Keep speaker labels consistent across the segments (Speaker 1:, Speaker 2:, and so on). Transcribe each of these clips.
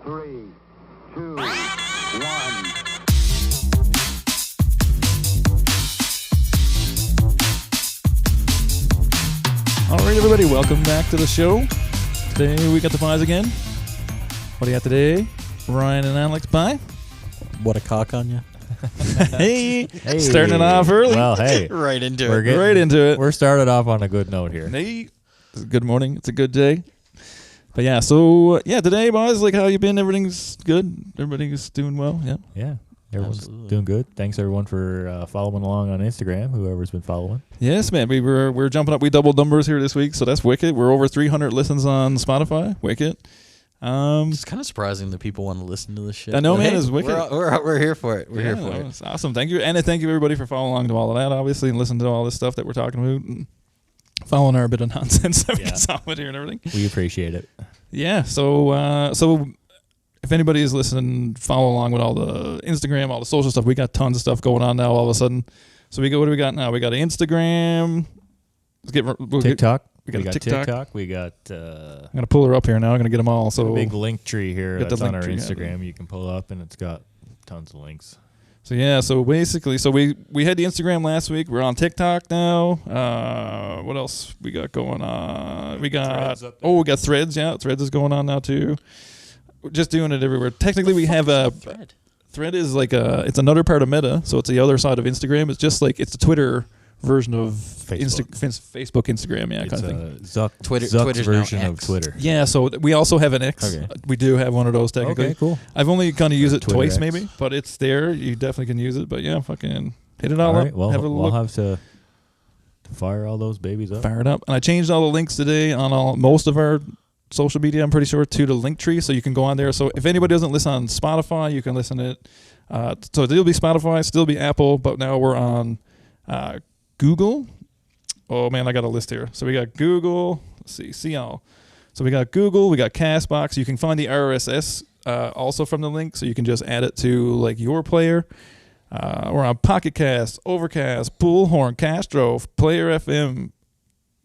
Speaker 1: 3, 2, 1.
Speaker 2: All right, everybody, welcome back to the show. Today we got the pies again. What do you got today? Ryan and Alex pie.
Speaker 3: What a cock on you.
Speaker 2: Hey, starting it off early.
Speaker 4: Well, hey,
Speaker 3: Right into
Speaker 2: We're getting right into it.
Speaker 4: We're started off on a good note here.
Speaker 2: Hey, it's a good morning. It's a good day. But yeah, so today, boys, like how you been? Everything's good. Everybody's doing well. Yeah.
Speaker 4: Yeah, everyone's
Speaker 3: Absolutely.
Speaker 4: doing good. Thanks everyone for following along on Instagram. Whoever's been following.
Speaker 2: Yes, man. We're jumping up. We doubled numbers here this week, so that's wicked. We're over 300 listens on Spotify. Wicked.
Speaker 3: It's kind of surprising that people want to listen to this shit.
Speaker 2: I know,
Speaker 3: But
Speaker 2: man,
Speaker 3: hey,
Speaker 2: it's wicked.
Speaker 3: We're here for it. We're here for it.
Speaker 2: It's awesome. Thank you. And thank you, everybody, for following along to all of that, obviously, and listening to all this stuff that we're talking about and following our bit of nonsense that we get on with here and everything.
Speaker 4: We appreciate it.
Speaker 2: Yeah. So if anybody is listening, follow along with all the Instagram, all the social stuff. We got tons of stuff going on now all of a sudden. So what do we got now? We got Instagram.
Speaker 4: TikTok.
Speaker 2: We got TikTok.
Speaker 4: We got
Speaker 2: I'm going to pull her up here now. I'm going to get them all. So
Speaker 4: a big link tree here
Speaker 2: got the
Speaker 4: that's on
Speaker 2: link
Speaker 4: our
Speaker 2: tree,
Speaker 4: Instagram. You can pull up, and it's got tons of links.
Speaker 2: So so basically, we had the Instagram last week. We're on TikTok now. What else we got going on? We got
Speaker 4: Threads up there.
Speaker 2: we got Threads. Yeah, Threads is going on now too. We're just doing it everywhere. Technically, we have a
Speaker 3: Thread.
Speaker 2: Thread is like it's another part of Meta, so it's the other side of Instagram. It's just like it's the Twitter version of
Speaker 4: Facebook.
Speaker 2: Facebook, Instagram,
Speaker 4: It's
Speaker 2: kind of thing.
Speaker 4: Zuck's
Speaker 3: Twitter's now
Speaker 4: version of
Speaker 3: X.
Speaker 4: Twitter.
Speaker 2: Yeah, so we also have an X.
Speaker 4: Okay.
Speaker 2: We do have one of those technically.
Speaker 4: Okay, cool.
Speaker 2: I've only kind of used it
Speaker 4: Twitter
Speaker 2: twice,
Speaker 4: X.
Speaker 2: maybe, but it's there. You definitely can use it. But yeah, fucking hit it all
Speaker 4: All
Speaker 2: up.
Speaker 4: right. Well,
Speaker 2: have a
Speaker 4: we'll
Speaker 2: look.
Speaker 4: have to fire all those babies up.
Speaker 2: Fire it up. And I changed all the links today on most of our social media, I'm pretty sure, to the link tree, so you can go on there. So if anybody doesn't listen on Spotify, you can listen to it. So it'll be Spotify, still be Apple, but now we're on Google. Oh, man, I got a list here. So we got Google. Let's see all. So we got Google, we got CastBox. You can find the RSS also from the link, so you can just add it to like your player. We're on Pocket Cast, Overcast, Bullhorn, Castro, Player FM,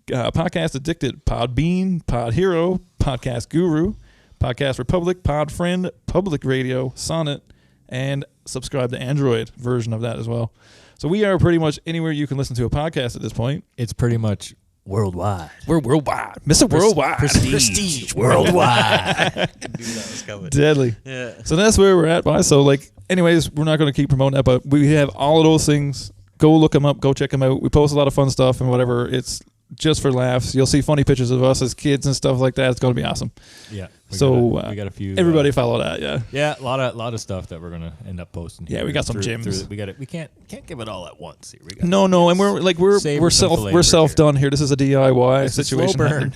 Speaker 2: Podcast Addicted, Podbean, Pod Hero, Podcast Guru, Podcast Republic, Podfriend, Public Radio, Sonnet, and subscribe to Android version of that as well. So we are pretty much anywhere you can listen to a podcast at this point.
Speaker 4: It's pretty much worldwide.
Speaker 2: We're worldwide. Mr. Worldwide.
Speaker 3: Prestige
Speaker 4: worldwide.
Speaker 3: Knew that was coming.
Speaker 2: Deadly.
Speaker 3: Yeah.
Speaker 2: So that's where we're at, boys. So, anyways, we're not going to keep promoting that, but we have all of those things. Go look them up. Go check them out. We post a lot of fun stuff and whatever. It's just for laughs. You'll see funny pictures of us as kids and stuff like that. It's going to be awesome.
Speaker 4: Yeah. We got a few.
Speaker 2: Everybody follow that, yeah.
Speaker 4: Yeah, a lot of stuff that we're gonna end up posting.
Speaker 2: Yeah,
Speaker 4: here
Speaker 2: we got some
Speaker 4: through-
Speaker 2: gyms.
Speaker 4: We can't give it all at once. Here. We got
Speaker 2: No, and we're
Speaker 4: Saving some
Speaker 2: self
Speaker 4: flavor
Speaker 2: done here. This is a DIY
Speaker 4: It's a
Speaker 2: situation.
Speaker 4: slow burn.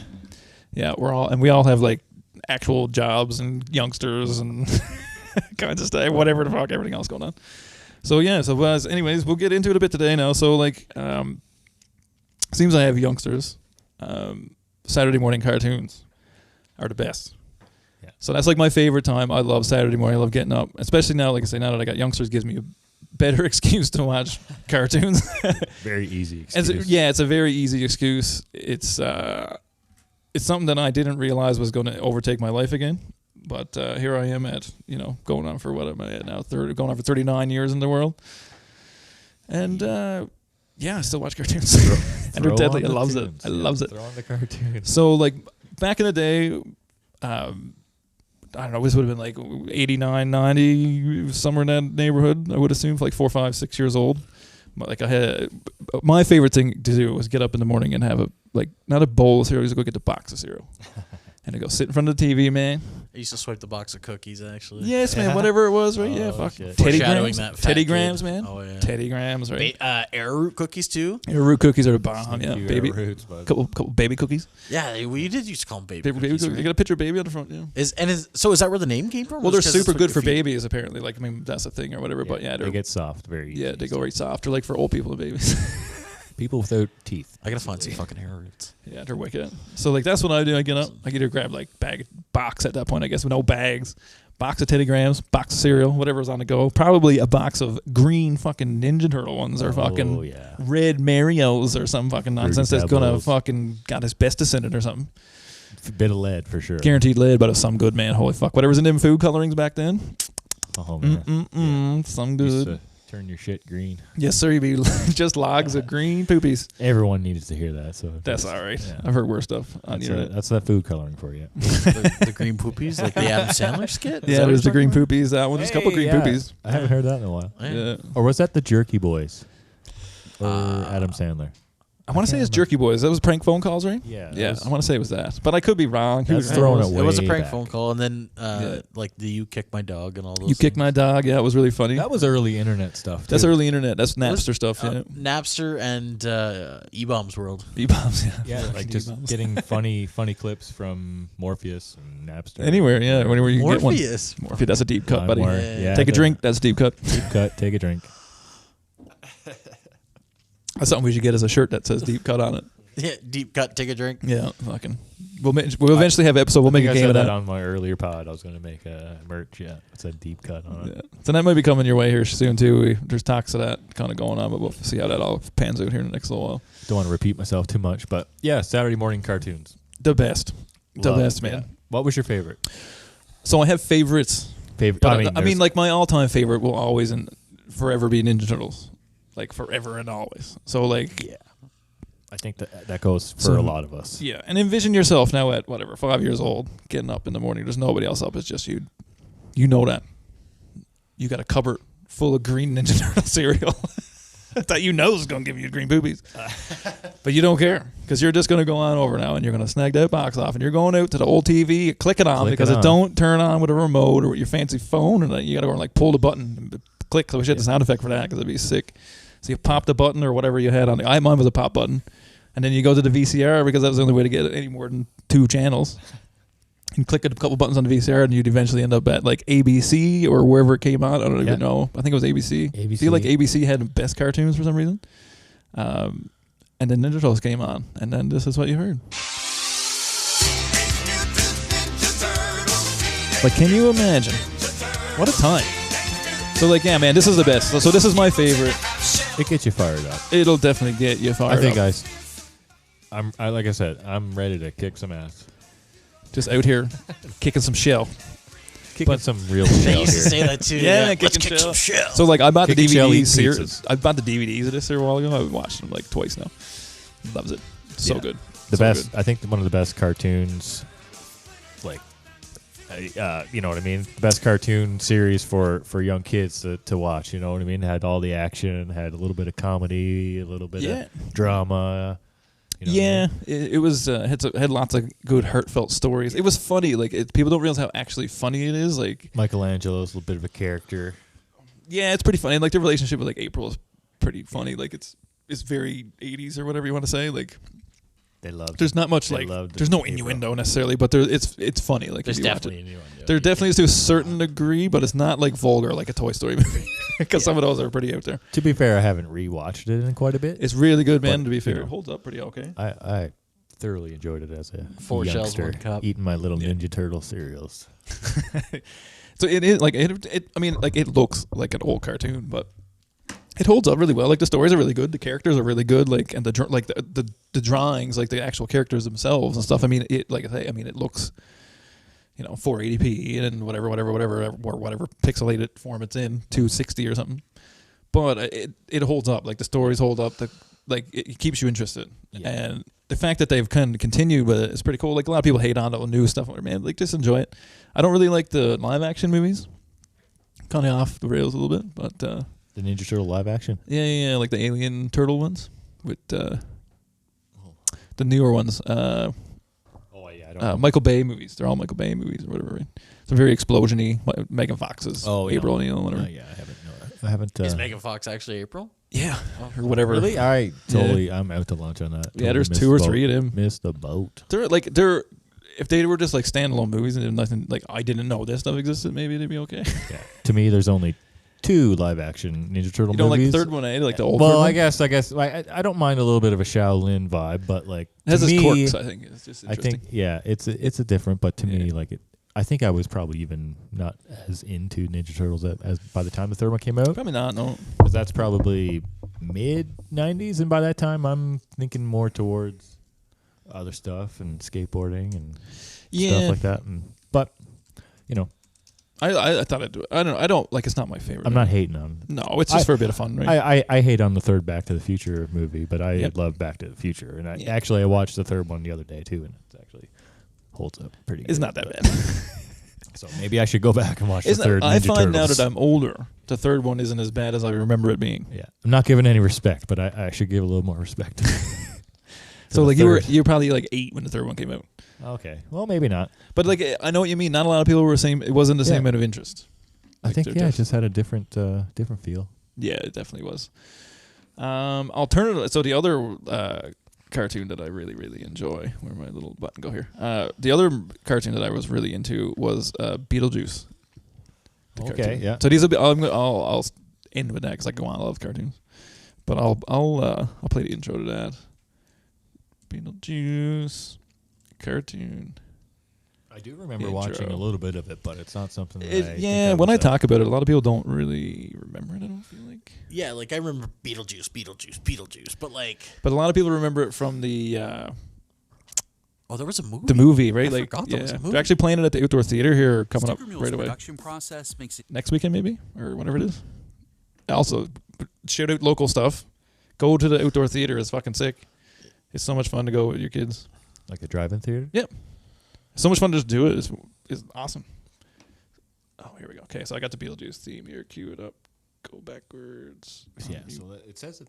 Speaker 2: Yeah, we all have like actual jobs and youngsters and kinds of stuff, whatever the fuck, everything else going on. So anyways, we'll get into it a bit today now. So seems I have youngsters. Saturday morning cartoons are the best.
Speaker 4: Yeah.
Speaker 2: So that's like my favorite time. I love Saturday morning. I love getting up, especially now. Like I say, now that I got youngsters, gives me a better excuse to watch cartoons.
Speaker 4: Very easy excuse.
Speaker 2: It's a very easy excuse. It's something that I didn't realize was going to overtake my life again. But here I am at going on for what am I at now? Going on for 39 years in the world, and I still watch cartoons. And they're deadly. I loves it. I loves it.
Speaker 4: Throw on the cartoons.
Speaker 2: So back in the day, I don't know, this would have been like 89, 90, somewhere in that neighborhood, I would assume, like 4, 5, 6 years old. But my favorite thing to do was get up in the morning and have not a bowl of cereal, just go get the box of cereal. And I go sit in front of the TV, man.
Speaker 3: I used to swipe the box of cookies, actually.
Speaker 2: Yes, man, whatever it was, right?
Speaker 4: Oh,
Speaker 2: yeah, fuck.
Speaker 4: shit.
Speaker 2: Teddy
Speaker 3: Foreshadowing
Speaker 2: Grahams.
Speaker 3: that fat
Speaker 2: Teddy
Speaker 3: kid.
Speaker 2: Grahams, man.
Speaker 3: Oh, yeah.
Speaker 2: Teddy Grahams, right?
Speaker 3: Arrowroot cookies, too?
Speaker 2: Root cookies are the bomb, yeah.
Speaker 4: Few
Speaker 2: Baby.
Speaker 4: roots, but
Speaker 2: Couple baby cookies.
Speaker 3: Yeah, we did used to call them baby
Speaker 2: Baby
Speaker 3: cookies,
Speaker 2: cookies.
Speaker 3: right?
Speaker 2: You got a picture of baby on the front, yeah.
Speaker 3: So is that where the name came from?
Speaker 2: Well, they're
Speaker 3: Just 'cause
Speaker 2: super
Speaker 3: it's
Speaker 2: good
Speaker 3: what
Speaker 2: for
Speaker 3: you feed?
Speaker 2: babies, apparently. That's a thing or whatever. But yeah,
Speaker 4: they get soft very easy.
Speaker 2: yeah, they go right soft. They're like for old people and babies.
Speaker 4: People without teeth.
Speaker 3: I gotta find some fucking arrowroots.
Speaker 2: Yeah, they're wicked. So that's what I do. I get up. I either grab box at that point, I guess, with no bags. Box of Teddy Grahams, box of cereal, whatever's on the go. Probably a box of green fucking Ninja Turtle ones or fucking red Marios or some fucking nonsense that's gonna
Speaker 4: Pebbles.
Speaker 2: fucking got asbestos in it or something.
Speaker 4: bit of lead for sure.
Speaker 2: Guaranteed lead, but it's some good, man. Holy fuck. Whatever's in them food colorings back then.
Speaker 4: Oh man,
Speaker 2: Some
Speaker 4: Used
Speaker 2: good.
Speaker 4: to turn your shit green.
Speaker 2: Yes, sir. You be just logs of green poopies.
Speaker 4: Everyone needs to hear that. So
Speaker 2: That's all right.
Speaker 4: Yeah.
Speaker 2: I've heard worse stuff on the
Speaker 4: That's,
Speaker 2: internet.
Speaker 4: that's that food coloring for you.
Speaker 3: The green poopies, like the Adam Sandler skit.
Speaker 2: Yeah, there's the green poopies. That one. There's a couple green poopies.
Speaker 4: I haven't heard that in a while.
Speaker 2: Yeah.
Speaker 4: Or was that the Jerky Boys? Or Adam Sandler?
Speaker 2: I want to say it's Jerky Boys. That was prank phone calls, right?
Speaker 4: Yeah.
Speaker 2: Yeah, I want to say it was that, but I could be wrong. Who
Speaker 4: That's
Speaker 2: knows?
Speaker 4: throwing
Speaker 3: It was a
Speaker 4: way
Speaker 3: prank
Speaker 4: back.
Speaker 3: phone call, and then like the "You Kick My Dog" and all those.
Speaker 2: You kicked my dog. Yeah, it was really funny.
Speaker 4: That was early internet stuff.
Speaker 2: That's
Speaker 4: too.
Speaker 2: early internet. That's Napster stuff. Yeah,
Speaker 3: Napster and E-Bombs World.
Speaker 2: B-bombs. Yeah,
Speaker 4: Yeah, like just
Speaker 2: E-bombs.
Speaker 4: getting funny clips from Morpheus and Napster.
Speaker 2: Anywhere. Yeah, anywhere you can get one.
Speaker 3: Morpheus.
Speaker 2: Morpheus. That's a deep cut, buddy.
Speaker 4: LimeWire, yeah,
Speaker 2: Take a drink. That's a deep cut.
Speaker 4: Deep cut. Take a drink.
Speaker 2: That's something we should get as a shirt that says deep cut on it.
Speaker 3: Yeah, deep cut. Take a drink.
Speaker 2: Yeah, fucking. We'll eventually have an episode. We'll make
Speaker 4: I
Speaker 2: a
Speaker 4: think I
Speaker 2: game of
Speaker 4: said
Speaker 2: that.
Speaker 4: on my earlier pod. I was going to make a merch. Yeah, it's a deep cut on it.
Speaker 2: Yeah. So that might be coming your way here soon too. There's talks of that kind of going on, but we'll see how that all pans out here in the next little while.
Speaker 4: Don't want to repeat myself too much, but yeah, Saturday morning cartoons.
Speaker 2: The best,
Speaker 4: Love it,
Speaker 2: best, man.
Speaker 4: yeah. What was your favorite?
Speaker 2: So I have favorites.
Speaker 4: Favorite.
Speaker 2: But I mean, like my all-time favorite will always and forever be Ninja Turtles, like forever and always. So like,
Speaker 4: yeah, I think that goes for
Speaker 2: So-
Speaker 4: a lot of us.
Speaker 2: yeah. And envision yourself now at whatever 5 years old, getting up in the morning. There's nobody else up. It's just you. You know that. You got a cupboard full of green Ninja Turtle cereal that you know is gonna give you green boobies, but you don't care because you're just gonna go on over now and you're gonna snag that box off and you're going out to the old TV, click it on
Speaker 4: Click
Speaker 2: because
Speaker 4: it
Speaker 2: it
Speaker 4: on.
Speaker 2: don't turn on with a remote or with your fancy phone, and then you gotta go and like pull the button and click. So we should have the sound effect for that because it'd be sick. So you pop the button or whatever you had on the. Mine was a pop button, and then you go to the VCR because that was the only way to get any more than 2 channels. And click a couple buttons on the VCR, and you'd eventually end up at like ABC or wherever it came out. I don't even know. I think it was ABC. I feel like ABC had the best cartoons for some reason. And then Ninja Turtles came on, and then this is what you heard. Like, can you imagine? What a time. So, like, yeah, man, this is the best. So this is my favorite.
Speaker 4: It gets you fired up.
Speaker 2: It'll definitely get you fired
Speaker 4: I think,
Speaker 2: up.
Speaker 4: guys, like I said, I'm ready to kick some ass.
Speaker 2: Just out here kicking some shell.
Speaker 4: Kicking some real
Speaker 3: They
Speaker 4: shell
Speaker 3: used to
Speaker 4: here.
Speaker 3: say that too.
Speaker 2: Yeah,
Speaker 3: Let's
Speaker 2: kicking
Speaker 3: kick some
Speaker 2: shell.
Speaker 3: shell.
Speaker 2: So, like, I bought the
Speaker 4: Kicking shell, eat
Speaker 2: DVDs here.
Speaker 4: pizzas.
Speaker 2: I bought the DVDs of this here a while ago. I've watched them like twice now. Loves it. So
Speaker 4: Yeah.
Speaker 2: good.
Speaker 4: The
Speaker 2: So
Speaker 4: best,
Speaker 2: good.
Speaker 4: I think, one of the best cartoons, like, you know what I mean? The best cartoon series for young kids to watch. You know what I mean? Had all the action, had a little bit of comedy, a little bit
Speaker 2: Yeah.
Speaker 4: of drama. You know what I
Speaker 2: Yeah,
Speaker 4: mean?
Speaker 2: it was had lots of good heartfelt stories. It was funny. Like people don't realize how actually funny it is. Like
Speaker 4: Michelangelo's a little bit of a character.
Speaker 2: yeah, it's pretty funny. Like the relationship with like April is pretty funny. Like it's very 80s or whatever you want to say. Like
Speaker 4: They loved.
Speaker 2: there's not much
Speaker 4: They
Speaker 2: like
Speaker 4: loved
Speaker 2: there's no
Speaker 4: April.
Speaker 2: innuendo necessarily, but it's funny. Like
Speaker 3: There's
Speaker 2: if you watch
Speaker 3: definitely
Speaker 2: it.
Speaker 3: a new one.
Speaker 2: There definitely is to a certain degree, but it's not like vulgar like a Toy Story movie because some of those are pretty out there.
Speaker 4: To be fair, I haven't rewatched it in quite a bit.
Speaker 2: It's really good, man.
Speaker 4: But,
Speaker 2: To be fair,
Speaker 4: you know.
Speaker 2: it holds up pretty okay.
Speaker 4: I thoroughly enjoyed it as a
Speaker 3: 4 shells,
Speaker 4: youngster,
Speaker 3: 1 cup.
Speaker 4: eating my little
Speaker 2: Yeah.
Speaker 4: Ninja Turtle cereals.
Speaker 2: So it is like it. I mean, like it looks like an old cartoon, but it holds up really well. Like the stories are really good, the characters are really good, like and the drawings, like the actual characters themselves and stuff. I mean, it like I say, I mean, it looks, 480p and whatever pixelated form it's in, 260 or something. But it holds up. Like the stories hold up. It keeps you interested.
Speaker 4: Yeah.
Speaker 2: And the fact that they've kind of continued with it is pretty cool. Like a lot of people hate on the new stuff. Man, like just enjoy it. I don't really like the live action movies. Kind of off the rails a little bit, but
Speaker 4: The Ninja Turtle live action.
Speaker 2: yeah, like the alien turtle ones with the newer ones.
Speaker 4: Oh yeah, I don't know.
Speaker 2: Michael Bay movies. They're all Michael Bay movies or whatever. Right? Some very explosion-y. Megan Fox's. April O'Neil, whatever.
Speaker 4: Yeah, I haven't.
Speaker 3: Is Megan Fox actually April?
Speaker 2: Yeah, or whatever.
Speaker 4: Really? I totally. I'm out to lunch on that.
Speaker 2: Yeah,
Speaker 4: Totally
Speaker 2: there's
Speaker 4: missed
Speaker 2: 2 or
Speaker 4: the
Speaker 2: 3
Speaker 4: boat.
Speaker 2: of them.
Speaker 4: Missed the boat.
Speaker 2: They're if they were just like standalone movies and nothing like I didn't know this stuff existed, maybe they'd be okay.
Speaker 4: Yeah. To me, there's only 2 live action Ninja Turtle
Speaker 2: You don't like
Speaker 4: movies.
Speaker 2: the third one, eh? Like the old.
Speaker 4: Well,
Speaker 2: third one?
Speaker 4: I guess I don't mind a little bit of a Shaolin vibe, but like
Speaker 2: It has
Speaker 4: to
Speaker 2: its
Speaker 4: me,
Speaker 2: quirks. I think it's just
Speaker 4: I
Speaker 2: interesting.
Speaker 4: think it's a different, but to me
Speaker 2: Yeah.
Speaker 4: like it. I think I was probably even not as into Ninja Turtles as by the time the third one came out,
Speaker 2: Probably not. No.
Speaker 4: because that's probably mid '90s, and by that time I'm thinking more towards other stuff and skateboarding and
Speaker 2: Yeah.
Speaker 4: stuff like that. But you know,
Speaker 2: I thought I'd do it. I don't like. It's not my favorite.
Speaker 4: I'm not hating on.
Speaker 2: No, it's just for a bit of fun, right?
Speaker 4: I hate on the third Back to the Future movie, but I
Speaker 2: Yep.
Speaker 4: love Back to the Future, and
Speaker 2: Yeah.
Speaker 4: I watched the third one the other day too, and it actually holds up pretty good.
Speaker 2: It's not that bad.
Speaker 4: So maybe I should go back and watch the
Speaker 2: Isn't
Speaker 4: third.
Speaker 2: it, I
Speaker 4: Ninja
Speaker 2: find now
Speaker 4: Turtles.
Speaker 2: that I'm older, the third one isn't as bad as I remember it being.
Speaker 4: Yeah, I'm not giving any respect, but I should give a little more respect. to
Speaker 2: So
Speaker 4: the
Speaker 2: like
Speaker 4: third.
Speaker 2: you were probably like 8 when the third one came out.
Speaker 4: Okay, well maybe not.
Speaker 2: But like I know what you mean. Not a lot of people were saying it wasn't the same
Speaker 4: Yeah.
Speaker 2: amount of interest.
Speaker 4: I
Speaker 2: Like,
Speaker 4: think
Speaker 2: they're
Speaker 4: it just had a different feel.
Speaker 2: Yeah, it definitely was. Alternative. So the other cartoon that I really, really enjoy. Where my little button go here? The other cartoon that I was really into was Beetlejuice. The
Speaker 4: Okay,
Speaker 2: cartoon.
Speaker 4: yeah.
Speaker 2: So these will be. I'll end with that because I go on. I love cartoons, but I'll play the intro to that. Beetlejuice cartoon.
Speaker 4: I do remember
Speaker 2: Intro.
Speaker 4: watching a little bit of it, but it's not something that I think
Speaker 2: Yeah,
Speaker 4: I
Speaker 2: when I
Speaker 4: was,
Speaker 2: talk about it, a lot of people don't really remember it. I don't feel like.
Speaker 3: Yeah, like I remember Beetlejuice, but like,
Speaker 2: But a lot of people remember it from the
Speaker 3: there was a movie.
Speaker 2: the movie, right?
Speaker 3: I
Speaker 2: like,
Speaker 3: forgot there was a movie.
Speaker 2: they're actually playing it at the outdoor theater here coming up
Speaker 1: Sticker Mill's
Speaker 2: right away
Speaker 1: production process makes it
Speaker 2: next weekend, maybe or whatever it is. Also, shout out local stuff. Go to the outdoor theater; it's fucking sick. It's so much fun to go with your kids.
Speaker 4: like a drive-in theater.
Speaker 2: So much fun to just do it. It's awesome. Oh, here we go. Okay, so I got the Beetlejuice theme here. Cue it up. Go backwards.
Speaker 4: Yeah, so it says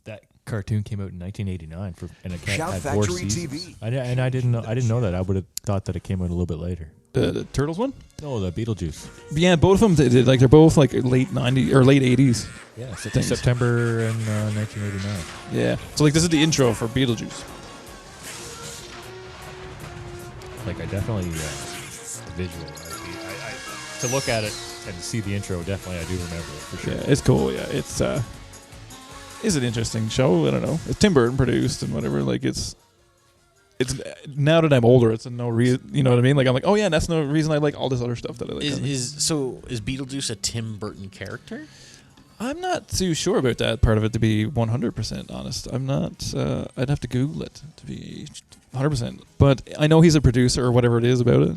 Speaker 4: that cartoon came out in 1989 and it
Speaker 5: Shout
Speaker 4: had 4
Speaker 5: Factory
Speaker 4: seasons.
Speaker 5: TV.
Speaker 4: I didn't know that. I would have thought that it came out a little bit later.
Speaker 2: The Turtles one.
Speaker 4: No, the Beetlejuice.
Speaker 2: Yeah, both of them did. Like they're both like late '90s or late '80s.
Speaker 4: Yeah,
Speaker 2: Things.
Speaker 4: September in 1989.
Speaker 2: Yeah. So like this is the intro for Beetlejuice.
Speaker 4: Like I definitely visual. I to look at it and see the intro. Definitely, I do remember it for sure.
Speaker 2: Yeah, it's cool. Yeah, it's an interesting show. I don't know. It's Tim Burton produced and whatever. Like it's now that I'm older, it's no reason. You know what I mean? Like I'm like, oh yeah, that's no reason I like all this other stuff that I like.
Speaker 3: Is Beetlejuice a Tim Burton character?
Speaker 2: I'm not too sure about that part of it, to be 100% honest. I'm not. I'd have to Google it to be 100%. But I know he's a producer or whatever it is about it.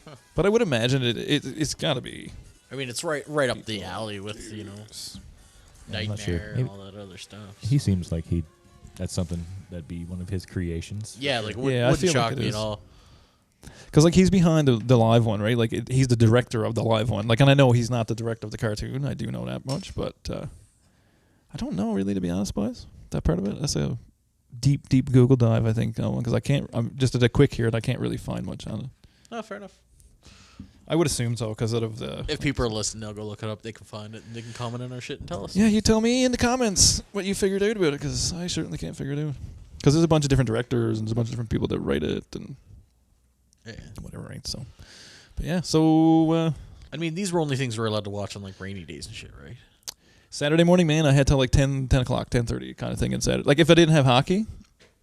Speaker 3: Huh.
Speaker 2: But I would imagine it's got to be.
Speaker 3: I mean, it's right up the alley with
Speaker 4: I'm not
Speaker 3: Nightmare
Speaker 4: sure.
Speaker 3: and
Speaker 4: Maybe-
Speaker 3: all that other stuff.
Speaker 4: He seems like that's something that'd be one of his creations.
Speaker 3: Yeah, like
Speaker 2: Yeah, I
Speaker 3: wouldn't
Speaker 2: feel like
Speaker 3: shock
Speaker 2: it
Speaker 3: me
Speaker 2: is.
Speaker 3: at all.
Speaker 2: Because like he's behind the live one, right? Like he's the director of the live one. Like, and I know he's not the director of the cartoon. I do know that much, but I don't know really, to be honest, boys. That part of it. That's a deep Google dive, I think, because I can't. I'm just at a quick here, and I can't really find much on it.
Speaker 3: Oh, fair enough.
Speaker 2: I would assume so because of the.
Speaker 3: If people are listening, they'll go look it up. They can find it and they can comment on our shit and tell us.
Speaker 2: Yeah, you tell me in the comments what you figured out about it, because I certainly can't figure it out. Because there's a bunch of different directors and there's a bunch of different people that write it and
Speaker 3: Yeah.
Speaker 2: whatever, right? So, but yeah, so
Speaker 3: I mean, these were only things we're allowed to watch on like rainy days and shit, right?
Speaker 2: Saturday morning, man, I had till like 10 o'clock, 10:30 kind of thing. And Saturday, like if I didn't have hockey,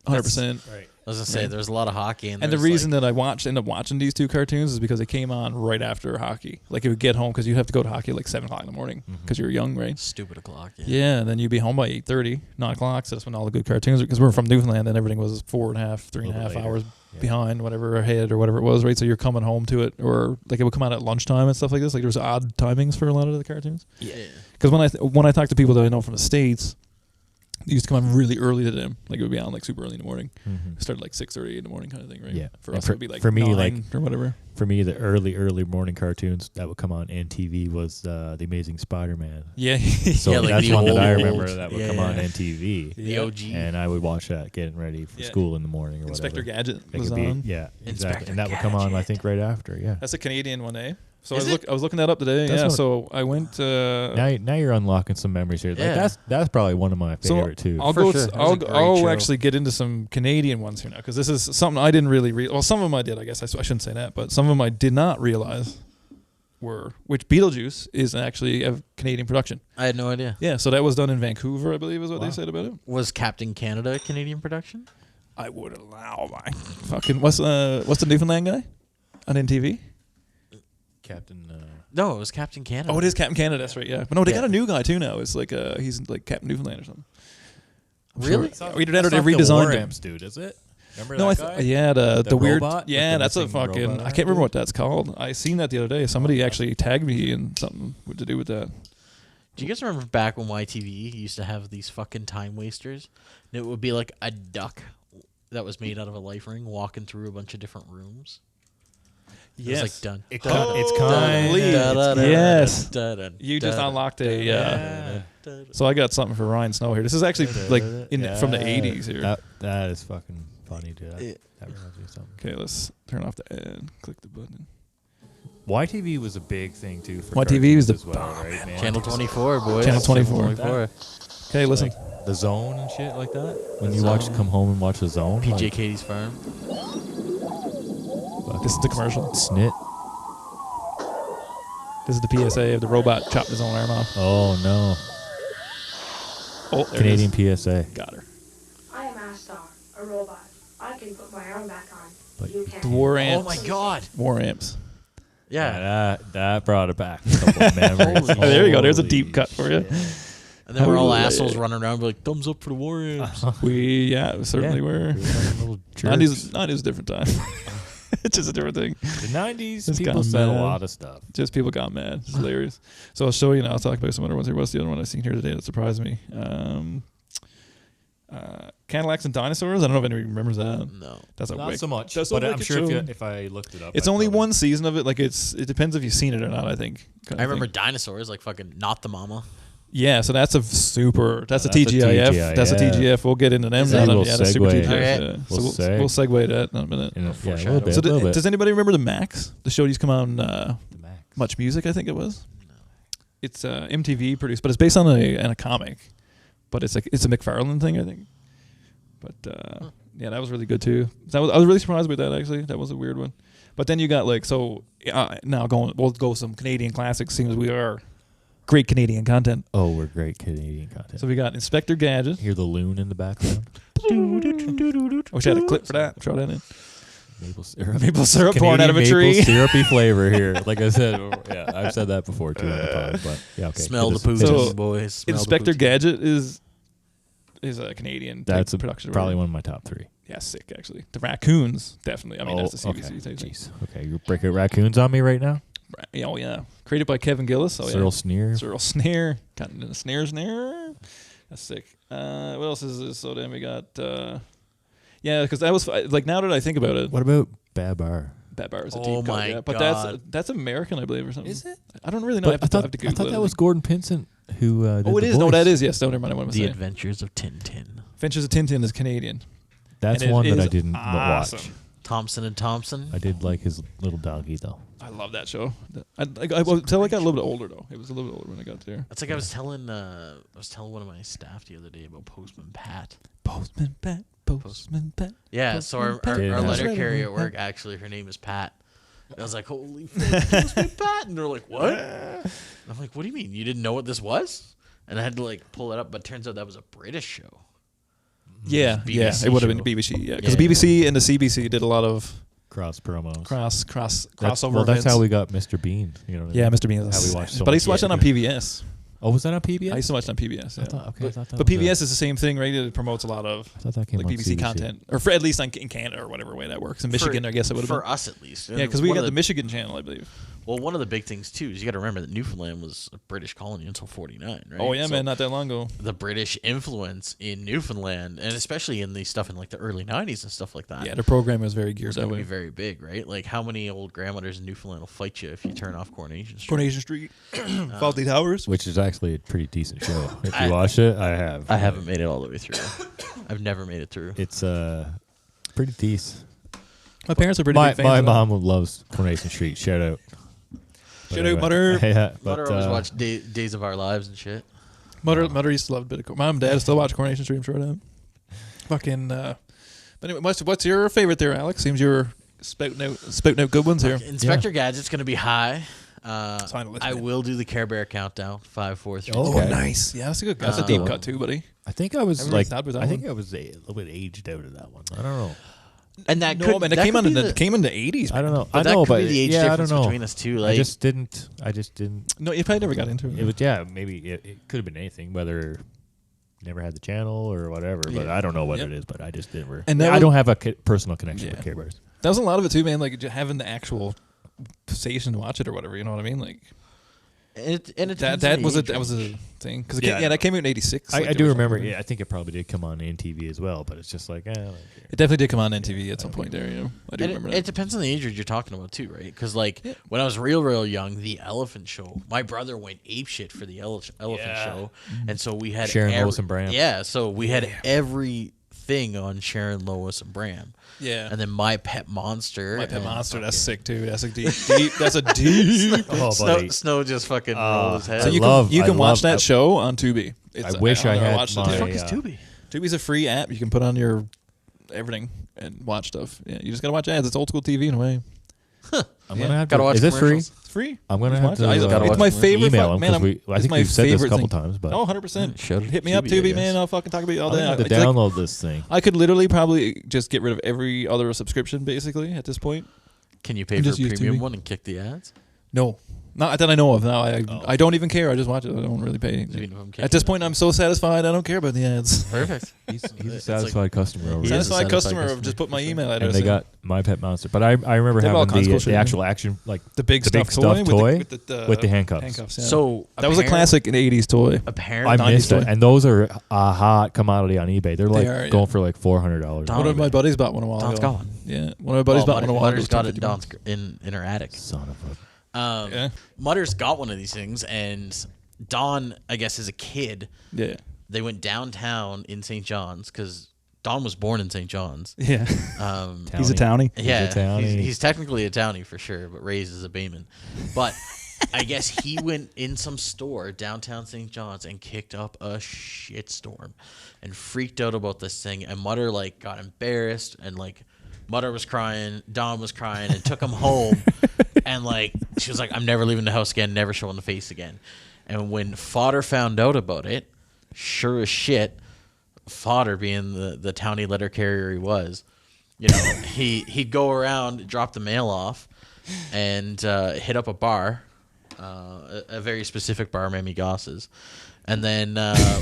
Speaker 2: 100%.
Speaker 4: Right.
Speaker 3: I was gonna say
Speaker 2: Right.
Speaker 3: there's a lot of hockey
Speaker 2: And the reason that I ended up watching these two cartoons is because they came on right after hockey. Like it would get home because you'd have to go to hockey at like 7 o'clock in the morning because you're young, right?
Speaker 3: stupid o'clock.
Speaker 2: Yeah, and then you'd be home by 8:30, 9 o'clock. So that's when all the good cartoons, because we're from Newfoundland and everything was 3.5
Speaker 4: little bit later.
Speaker 2: hours
Speaker 4: Yeah.
Speaker 2: behind, whatever, ahead or whatever it was, right? So you're coming home to it, or like it would come out at lunchtime and stuff like this. Like there was odd timings for a lot of the cartoons.
Speaker 3: Yeah.
Speaker 2: Because when I talk to people that I know from the States, it used to come on really early to them. Like it would be on like super early in the morning.
Speaker 4: Mhm.
Speaker 2: It started like 6:30 in the morning kind of thing, right?
Speaker 4: Yeah.
Speaker 2: For
Speaker 4: And
Speaker 2: us,
Speaker 4: for-
Speaker 2: it would be like
Speaker 4: for me,
Speaker 2: 9
Speaker 4: like-
Speaker 2: or whatever.
Speaker 4: For me, the early morning cartoons that would come on NTV was The Amazing Spider-Man.
Speaker 2: Yeah.
Speaker 4: So
Speaker 3: Yeah, like
Speaker 4: that's
Speaker 3: the
Speaker 4: one that I
Speaker 3: old-
Speaker 4: remember that would come on
Speaker 3: yeah.
Speaker 4: NTV,
Speaker 3: The
Speaker 2: Yeah.
Speaker 3: OG.
Speaker 4: and I would watch that getting ready for
Speaker 2: Yeah.
Speaker 4: school in the morning or
Speaker 2: Inspector
Speaker 4: whatever.
Speaker 2: Gadget
Speaker 4: It
Speaker 2: was
Speaker 4: could be,
Speaker 2: on.
Speaker 4: yeah,
Speaker 3: Inspector
Speaker 4: exactly, and that would come on, I think, right after. Yeah.
Speaker 2: That's a Canadian one, eh? So
Speaker 3: Is
Speaker 2: I was looking that up today.
Speaker 4: That's
Speaker 2: yeah.
Speaker 4: what-
Speaker 2: So I went.
Speaker 4: Now you're unlocking some memories here. Like
Speaker 3: Yeah.
Speaker 4: that's probably one of my
Speaker 2: So
Speaker 4: favorite too.
Speaker 2: I'll
Speaker 3: For
Speaker 2: go.
Speaker 3: sure. That was a
Speaker 2: I'll
Speaker 3: great show.
Speaker 2: actually get into some Canadian ones here now, because this is something I didn't really well, some of them I did. I guess I shouldn't say that, but some of them I did not realize which Beetlejuice is actually a Canadian production.
Speaker 3: I had no idea.
Speaker 2: Yeah. So that was done in Vancouver, I believe, is what
Speaker 4: Wow.
Speaker 2: they said about it.
Speaker 3: Was Captain Canada a Canadian production?
Speaker 2: I would allow my fucking what's the Newfoundland guy on NTV?
Speaker 4: Captain.
Speaker 3: No, it was Captain Canada.
Speaker 2: Oh, it is Captain Canada. That's right. Yeah. But no, they
Speaker 3: Yeah.
Speaker 2: got a new guy too now. It's like he's like Captain Newfoundland or something. I'm
Speaker 3: Really?
Speaker 2: Sure. Either that or they redesigned him.
Speaker 4: dude, is it? Remember
Speaker 2: No,
Speaker 4: that guy?
Speaker 2: yeah, the weird.
Speaker 4: robot?
Speaker 2: Yeah,
Speaker 4: Like the
Speaker 2: that's a
Speaker 4: missing
Speaker 2: fucking.
Speaker 4: robot
Speaker 2: I can't remember what that's called. I seen that the other day. Somebody actually tagged me in something to do with that.
Speaker 3: Do you guys remember back when YTV used to have these fucking time wasters? And it would be like a duck that was made out of a life ring walking through a bunch of different rooms.
Speaker 2: Yes.
Speaker 3: It was like done.
Speaker 4: It's kind.
Speaker 2: Yes. You just unlocked a. So I got something for Ryan Snow here. This is actually like from the 80s here.
Speaker 4: That is fucking funny, dude. That reminds me of something.
Speaker 2: Okay, let's turn off the ad. Click the button.
Speaker 4: YTV was a big thing too for
Speaker 2: YTV was the
Speaker 4: as well, right, man?
Speaker 3: Channel 24, boys.
Speaker 2: Channel 24.
Speaker 3: 24.
Speaker 2: Okay, listen.
Speaker 4: Like the Zone and shit like that. When
Speaker 3: The
Speaker 4: you
Speaker 3: Zone.
Speaker 4: come home and watch the Zone.
Speaker 3: PJ
Speaker 4: like,
Speaker 3: Katie's Farm.
Speaker 2: This is the commercial.
Speaker 4: Snit.
Speaker 2: This is the PSA of the robot chopped his own arm off.
Speaker 4: Oh no.
Speaker 2: Oh, there
Speaker 4: Canadian
Speaker 2: it is.
Speaker 4: PSA.
Speaker 2: Got her.
Speaker 5: I am Astar, a robot. I can put my arm back on.
Speaker 4: But
Speaker 5: You can't.
Speaker 2: The War
Speaker 3: Oh
Speaker 2: Amps.
Speaker 3: my god.
Speaker 2: War Amps.
Speaker 3: Yeah.
Speaker 4: That brought it back. A couple of memories.
Speaker 2: Oh, there you go. There's a
Speaker 4: Holy
Speaker 2: deep cut for you.
Speaker 4: shit.
Speaker 3: And then we're all
Speaker 2: Holy-
Speaker 3: assholes running around be like, thumbs up for the Warriors.
Speaker 2: We certainly
Speaker 4: Yeah.
Speaker 2: were.
Speaker 4: We were little jerks.
Speaker 2: 90s a different time. It's just a different thing.
Speaker 4: The 90s,
Speaker 2: It's
Speaker 4: people
Speaker 2: gone
Speaker 4: said a
Speaker 2: mad.
Speaker 4: lot of stuff.
Speaker 2: Just people got mad. It's hilarious. So I'll show you now. I'll talk about some other ones here. What's the other one I've seen here today that surprised me? Cadillacs and Dinosaurs. I don't know if anybody remembers that.
Speaker 3: No.
Speaker 2: That's a
Speaker 4: Not
Speaker 2: wicked-
Speaker 4: so much,
Speaker 2: that's a
Speaker 4: but I'm
Speaker 2: wicked
Speaker 4: sure
Speaker 2: show.
Speaker 4: if I looked it up.
Speaker 2: It's
Speaker 4: I'd
Speaker 2: only
Speaker 4: probably-
Speaker 2: one season of it. Like it depends if you've seen it or not. I think.
Speaker 3: I remember dinosaurs, like fucking Not the Mama.
Speaker 2: Yeah, so that's a super. That's a
Speaker 4: That's a
Speaker 2: TGIF.
Speaker 4: TGIF.
Speaker 2: That's a TGIF. We'll get into them.
Speaker 3: Is
Speaker 2: now.
Speaker 3: that-
Speaker 4: We'll
Speaker 2: Yeah, that's super
Speaker 4: segue.
Speaker 2: TGIF.
Speaker 3: Okay.
Speaker 2: Yeah.
Speaker 4: We'll
Speaker 2: So
Speaker 4: seg.
Speaker 2: we'll segue that in a minute.
Speaker 4: You know, yeah, a
Speaker 3: Foreshadow.
Speaker 4: little bit.
Speaker 2: So
Speaker 4: little bit.
Speaker 2: does anybody remember the Max? The show used to come on
Speaker 4: The Max.
Speaker 2: Much Music, I think it was. It's MTV produced, but it's based on a comic. But it's a McFarlane thing, I think. But yeah, that was really good too. I was really surprised with that actually. That was a weird one. But then you got like now we'll go some Canadian classics. Seems we are great Canadian content.
Speaker 4: Oh, we're great Canadian content.
Speaker 2: So we got Inspector Gadget.
Speaker 4: Hear the loon in the background.
Speaker 2: I wish I had a clip for that. Throw that in.
Speaker 4: Maple syrup.
Speaker 2: Maple syrup pouring
Speaker 4: Canadian
Speaker 2: out of a
Speaker 4: maple
Speaker 2: tree.
Speaker 4: syrupy flavor here. Like I said, yeah, I've said that before too on the pod. But yeah, okay.
Speaker 3: Smell
Speaker 4: It
Speaker 3: the
Speaker 4: is-
Speaker 3: poutine,
Speaker 4: it
Speaker 2: So,
Speaker 4: is-
Speaker 3: boys. Smell the
Speaker 2: Inspector
Speaker 3: poutine.
Speaker 2: Gadget is a Canadian
Speaker 4: That's
Speaker 2: production.
Speaker 4: probably one of my top three.
Speaker 2: Yeah, sick actually. The raccoons definitely. I mean that's the CBC.
Speaker 4: okay.
Speaker 2: type thing.
Speaker 4: Jeez. Okay, you break out raccoons on me right now.
Speaker 2: Oh yeah, created by Kevin Gillis. Oh
Speaker 4: Cyril Sneer.
Speaker 2: Cyril Snare. Got into the snare. That's sick. What else is this? So then we got. Yeah, because that was like now that I think about it,
Speaker 4: What about Babar?
Speaker 2: Bad Bar is a
Speaker 3: Oh
Speaker 2: deep cut.
Speaker 3: my
Speaker 2: Yeah, but
Speaker 3: God.
Speaker 2: that's American, I believe, or something.
Speaker 4: Is it?
Speaker 2: I don't really know.
Speaker 4: But
Speaker 2: I have to Google
Speaker 4: I thought
Speaker 2: it.
Speaker 4: that was Gordon Pinsent who. Did
Speaker 2: Oh, it
Speaker 4: the
Speaker 2: is. No,
Speaker 4: voice.
Speaker 2: that is. Yes, don't remind me what I'm
Speaker 3: The
Speaker 2: saying.
Speaker 3: Adventures of Tintin.
Speaker 2: Adventures of Tintin is Canadian.
Speaker 4: That's
Speaker 2: and it
Speaker 4: one that I
Speaker 2: is
Speaker 4: didn't
Speaker 2: awesome.
Speaker 4: watch.
Speaker 3: Thompson and Thompson.
Speaker 4: I did like his little doggy though.
Speaker 2: I love that show. Until I got a little bit older though. It was a little bit older when I got there.
Speaker 3: That's like I was telling one of my staff the other day about Postman Pat.
Speaker 2: Postman Pat. Postman Pat.
Speaker 3: Yeah, so our
Speaker 4: Didn't have
Speaker 3: letter
Speaker 2: it.
Speaker 3: carrier at work, actually, her name is Pat. And I was like, holy fuck, Postman Pat. And they're like, what? And I'm like, what do you mean? You didn't know what this was? And I had to like pull it up, but turns out that was a British show.
Speaker 2: Yeah, yeah.
Speaker 3: BBC
Speaker 2: It would have been
Speaker 3: show.
Speaker 2: BBC. Yeah, because
Speaker 3: Yeah.
Speaker 2: BBC and the CBC did a lot of
Speaker 4: Cross promos.
Speaker 2: crossover.
Speaker 4: Well, that's
Speaker 2: events.
Speaker 4: how we got Mr. Bean. You know what I mean?
Speaker 2: Yeah, Mr. Bean.
Speaker 4: How we watched so
Speaker 2: But I
Speaker 4: much
Speaker 2: used to watch that on PBS.
Speaker 4: Oh, was that on PBS?
Speaker 2: I used to watch it on PBS. Yeah.
Speaker 4: I thought that
Speaker 2: But
Speaker 4: was
Speaker 2: PBS is the same thing, right? It promotes a lot of
Speaker 4: I thought that came
Speaker 2: like
Speaker 4: on
Speaker 2: BBC
Speaker 4: CBC.
Speaker 2: content, or for at least in Canada or whatever way that works. In Michigan, I guess it would have
Speaker 3: For
Speaker 2: been.
Speaker 3: us, at least.
Speaker 2: Yeah, because we
Speaker 3: One
Speaker 2: got
Speaker 3: of
Speaker 2: the Michigan channel, I believe.
Speaker 3: Well, one of the big things, too, is you got to remember that Newfoundland was a British colony until 49, right?
Speaker 2: Oh yeah,
Speaker 3: So
Speaker 2: man, not that long ago.
Speaker 3: the British influence in Newfoundland, and especially in the stuff in like the early 90s and stuff like that.
Speaker 2: Yeah, the program was very geared
Speaker 3: It's
Speaker 2: that
Speaker 3: going to
Speaker 2: way.
Speaker 3: be very big, right? Like, how many old grandmothers in Newfoundland will fight you if you turn off Coronation Street?
Speaker 2: Coronation Street, Faulty Towers.
Speaker 4: Which is actually a pretty decent show. If you watch it, I have.
Speaker 3: I haven't made it all the way through. I've never made it through.
Speaker 4: It's pretty decent.
Speaker 2: My parents are pretty
Speaker 4: My
Speaker 2: big fans. of that.
Speaker 4: mom loves Coronation Street. Shout out.
Speaker 2: Shout out, Mother.
Speaker 4: Yeah,
Speaker 3: Mother
Speaker 4: but,
Speaker 3: always watched Days of Our Lives and shit.
Speaker 2: Mother used to love a bit of. Mom and Dad still watch Coronation Street. I'm sure of that. Fucking. But anyway, what's your favorite there, Alex? Seems you're spouting out good ones here.
Speaker 3: Inspector Gadget's going to be high.
Speaker 2: It's on the list,
Speaker 3: I
Speaker 2: man.
Speaker 3: will do the Care Bear countdown. 5, 4, 3,
Speaker 4: Oh,
Speaker 3: 2.
Speaker 4: okay.
Speaker 2: Nice. Yeah, that's a good. That's a deep cut too, buddy.
Speaker 4: I think I was
Speaker 2: Everyone's
Speaker 4: like,
Speaker 2: sad with that
Speaker 4: I think
Speaker 2: one.
Speaker 4: I was a little bit aged out of that one. I don't know.
Speaker 3: And that
Speaker 2: No,
Speaker 3: could,
Speaker 2: man,
Speaker 3: that
Speaker 2: it came
Speaker 3: could
Speaker 2: on
Speaker 3: be
Speaker 2: in the
Speaker 3: the,
Speaker 2: came in the 80s.
Speaker 4: I don't know.
Speaker 3: but
Speaker 4: I
Speaker 3: that
Speaker 4: know,
Speaker 3: could
Speaker 4: but
Speaker 3: be the age
Speaker 4: yeah, I
Speaker 3: difference
Speaker 4: don't know.
Speaker 3: between us two. Like,
Speaker 4: I just didn't.
Speaker 2: No, you probably never got into it.
Speaker 4: It was maybe it could have been anything. Whether never had the channel or whatever. But I don't know what it is. But I just never.
Speaker 2: And
Speaker 4: I don't have a personal connection with
Speaker 2: Yeah.
Speaker 4: Care Bears.
Speaker 2: That was a lot of it too, man. Like having the actual station to watch it or whatever. You know what I mean? Like that was a thing because that came out in '86.
Speaker 4: I do remember. Yeah, I think it probably did come on NTV as well. But it's just like,
Speaker 2: it definitely did come on NTV at some point there. You know, I do remember that.
Speaker 3: It depends on the age you're talking about too, right? Because like when I was real young, the Elephant Show, my brother went apeshit for the Elephant Show, and so we had
Speaker 4: Sharon, Lois, and Bram.
Speaker 3: Yeah, so we had everything on Sharon, Lois, and Bram.
Speaker 2: Yeah,
Speaker 3: and then My Pet Monster.
Speaker 2: My Pet Monster, that's sick too. That's a deep. That's a deep.
Speaker 3: Snow just fucking rolled his head.
Speaker 2: So you can watch that show on Tubi.
Speaker 4: I wish I had
Speaker 3: What the fuck is Tubi?
Speaker 2: Tubi's a free app you can put on your everything and watch stuff. Yeah, you just gotta watch ads. It's old school TV in a way.
Speaker 4: I'm gonna have
Speaker 3: to watch.
Speaker 4: Is this free?
Speaker 3: It's
Speaker 2: free.
Speaker 4: I'm gonna have to.
Speaker 2: It's my favorite.
Speaker 4: Email
Speaker 2: Man,
Speaker 4: I think we've said this a couple times, but
Speaker 2: 100%. Hit me up,
Speaker 3: Tubi,
Speaker 2: Tubi, man. I'll fucking talk about it all day.
Speaker 4: I have to download this thing.
Speaker 2: I could literally probably just get rid of every other subscription, basically, at this point.
Speaker 3: Can you pay for a premium one and kick the ads?
Speaker 2: No. Not that I know of. No, I don't even care. I just watch it. I don't really pay. At this point, I'm so satisfied. I don't care about the ads.
Speaker 3: Perfect.
Speaker 4: He's a satisfied customer over
Speaker 3: He
Speaker 4: here.
Speaker 3: is a
Speaker 2: Satisfied customer of just put my email address.
Speaker 4: And they got My Pet Monster, but I remember
Speaker 2: They have all
Speaker 4: having
Speaker 2: kinds of
Speaker 4: the
Speaker 2: cool
Speaker 4: actual action, like
Speaker 2: the big stuffed
Speaker 4: stuffed
Speaker 2: toy
Speaker 4: with the handcuffs.
Speaker 2: Yeah.
Speaker 3: So
Speaker 2: that was a classic '80s toy.
Speaker 3: Apparently,
Speaker 4: I missed it, and those are a hot commodity on eBay. They're like
Speaker 2: are,
Speaker 4: going for like $400.
Speaker 2: One of my buddies bought one a while
Speaker 3: Don's
Speaker 2: ago.
Speaker 3: got one.
Speaker 2: Yeah, one of my buddies bought one a while ago.
Speaker 3: Mutter's got it in her attic.
Speaker 4: Son of a.
Speaker 3: Mutter's got one of these things, and Don, I guess, as a kid, they went downtown in St. John's because Don was born in St. John's.
Speaker 2: Yeah, he's a townie.
Speaker 3: Yeah, he's technically a townie for sure, but raised as a Bayman. But I guess he went in some store downtown St. John's and kicked up a shitstorm and freaked out about this thing. And Mutter like got embarrassed and like Mutter was crying, Don was crying, and took him home. And like she was like, I'm never leaving the house again, never showing the face again. And when Fodder found out about it, sure as shit, Fodder being the townie letter carrier he was, you know, he'd go around, drop the mail off, and hit up a bar, a very specific bar, Mammy Goss's, and then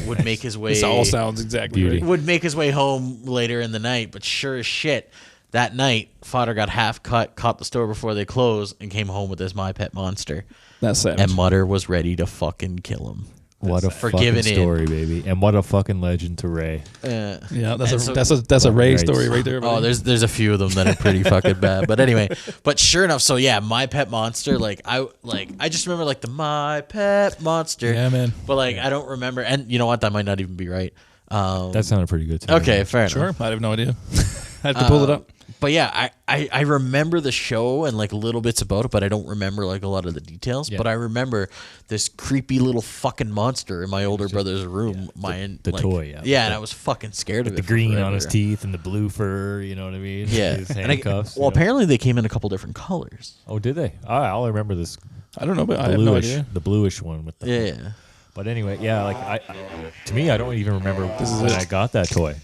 Speaker 3: would make his way.
Speaker 2: This all sounds exactly right.
Speaker 3: Would make his way home later in the night, but sure as shit, that night, Fodder got half cut, caught the store before they closed, and came home with this My Pet Monster.
Speaker 2: That's sad.
Speaker 3: And Mutter was ready to fucking kill him.
Speaker 4: What a fucking story, baby, and what a fucking legend to Ray.
Speaker 2: Yeah, that's a Ray story right there. Buddy.
Speaker 3: Oh, there's a few of them that are pretty fucking bad. But anyway, but sure enough, so yeah, My Pet Monster. I just remember like the My Pet Monster.
Speaker 2: Yeah, man.
Speaker 3: But like I don't remember, and you know what? That might not even be right.
Speaker 4: That sounded pretty good to me.
Speaker 3: Okay, fair enough.
Speaker 2: Sure, I have no idea. I have to pull it up.
Speaker 3: But yeah, I remember the show and like little bits about it, but I don't remember like a lot of the details. Yeah. But I remember this creepy little fucking monster in my older brother's room.
Speaker 4: Yeah, the toy,
Speaker 3: and I was fucking scared of it.
Speaker 4: The green on his teeth and the blue fur, you know what I mean?
Speaker 3: Yeah.
Speaker 4: His handcuffs.
Speaker 3: Apparently they came in a couple different colors.
Speaker 4: Oh, did they? I'll remember this.
Speaker 2: I don't know, but I have no idea.
Speaker 4: The bluish one with the
Speaker 3: yeah.
Speaker 4: But anyway, yeah, like to me, I don't even remember when I got that toy.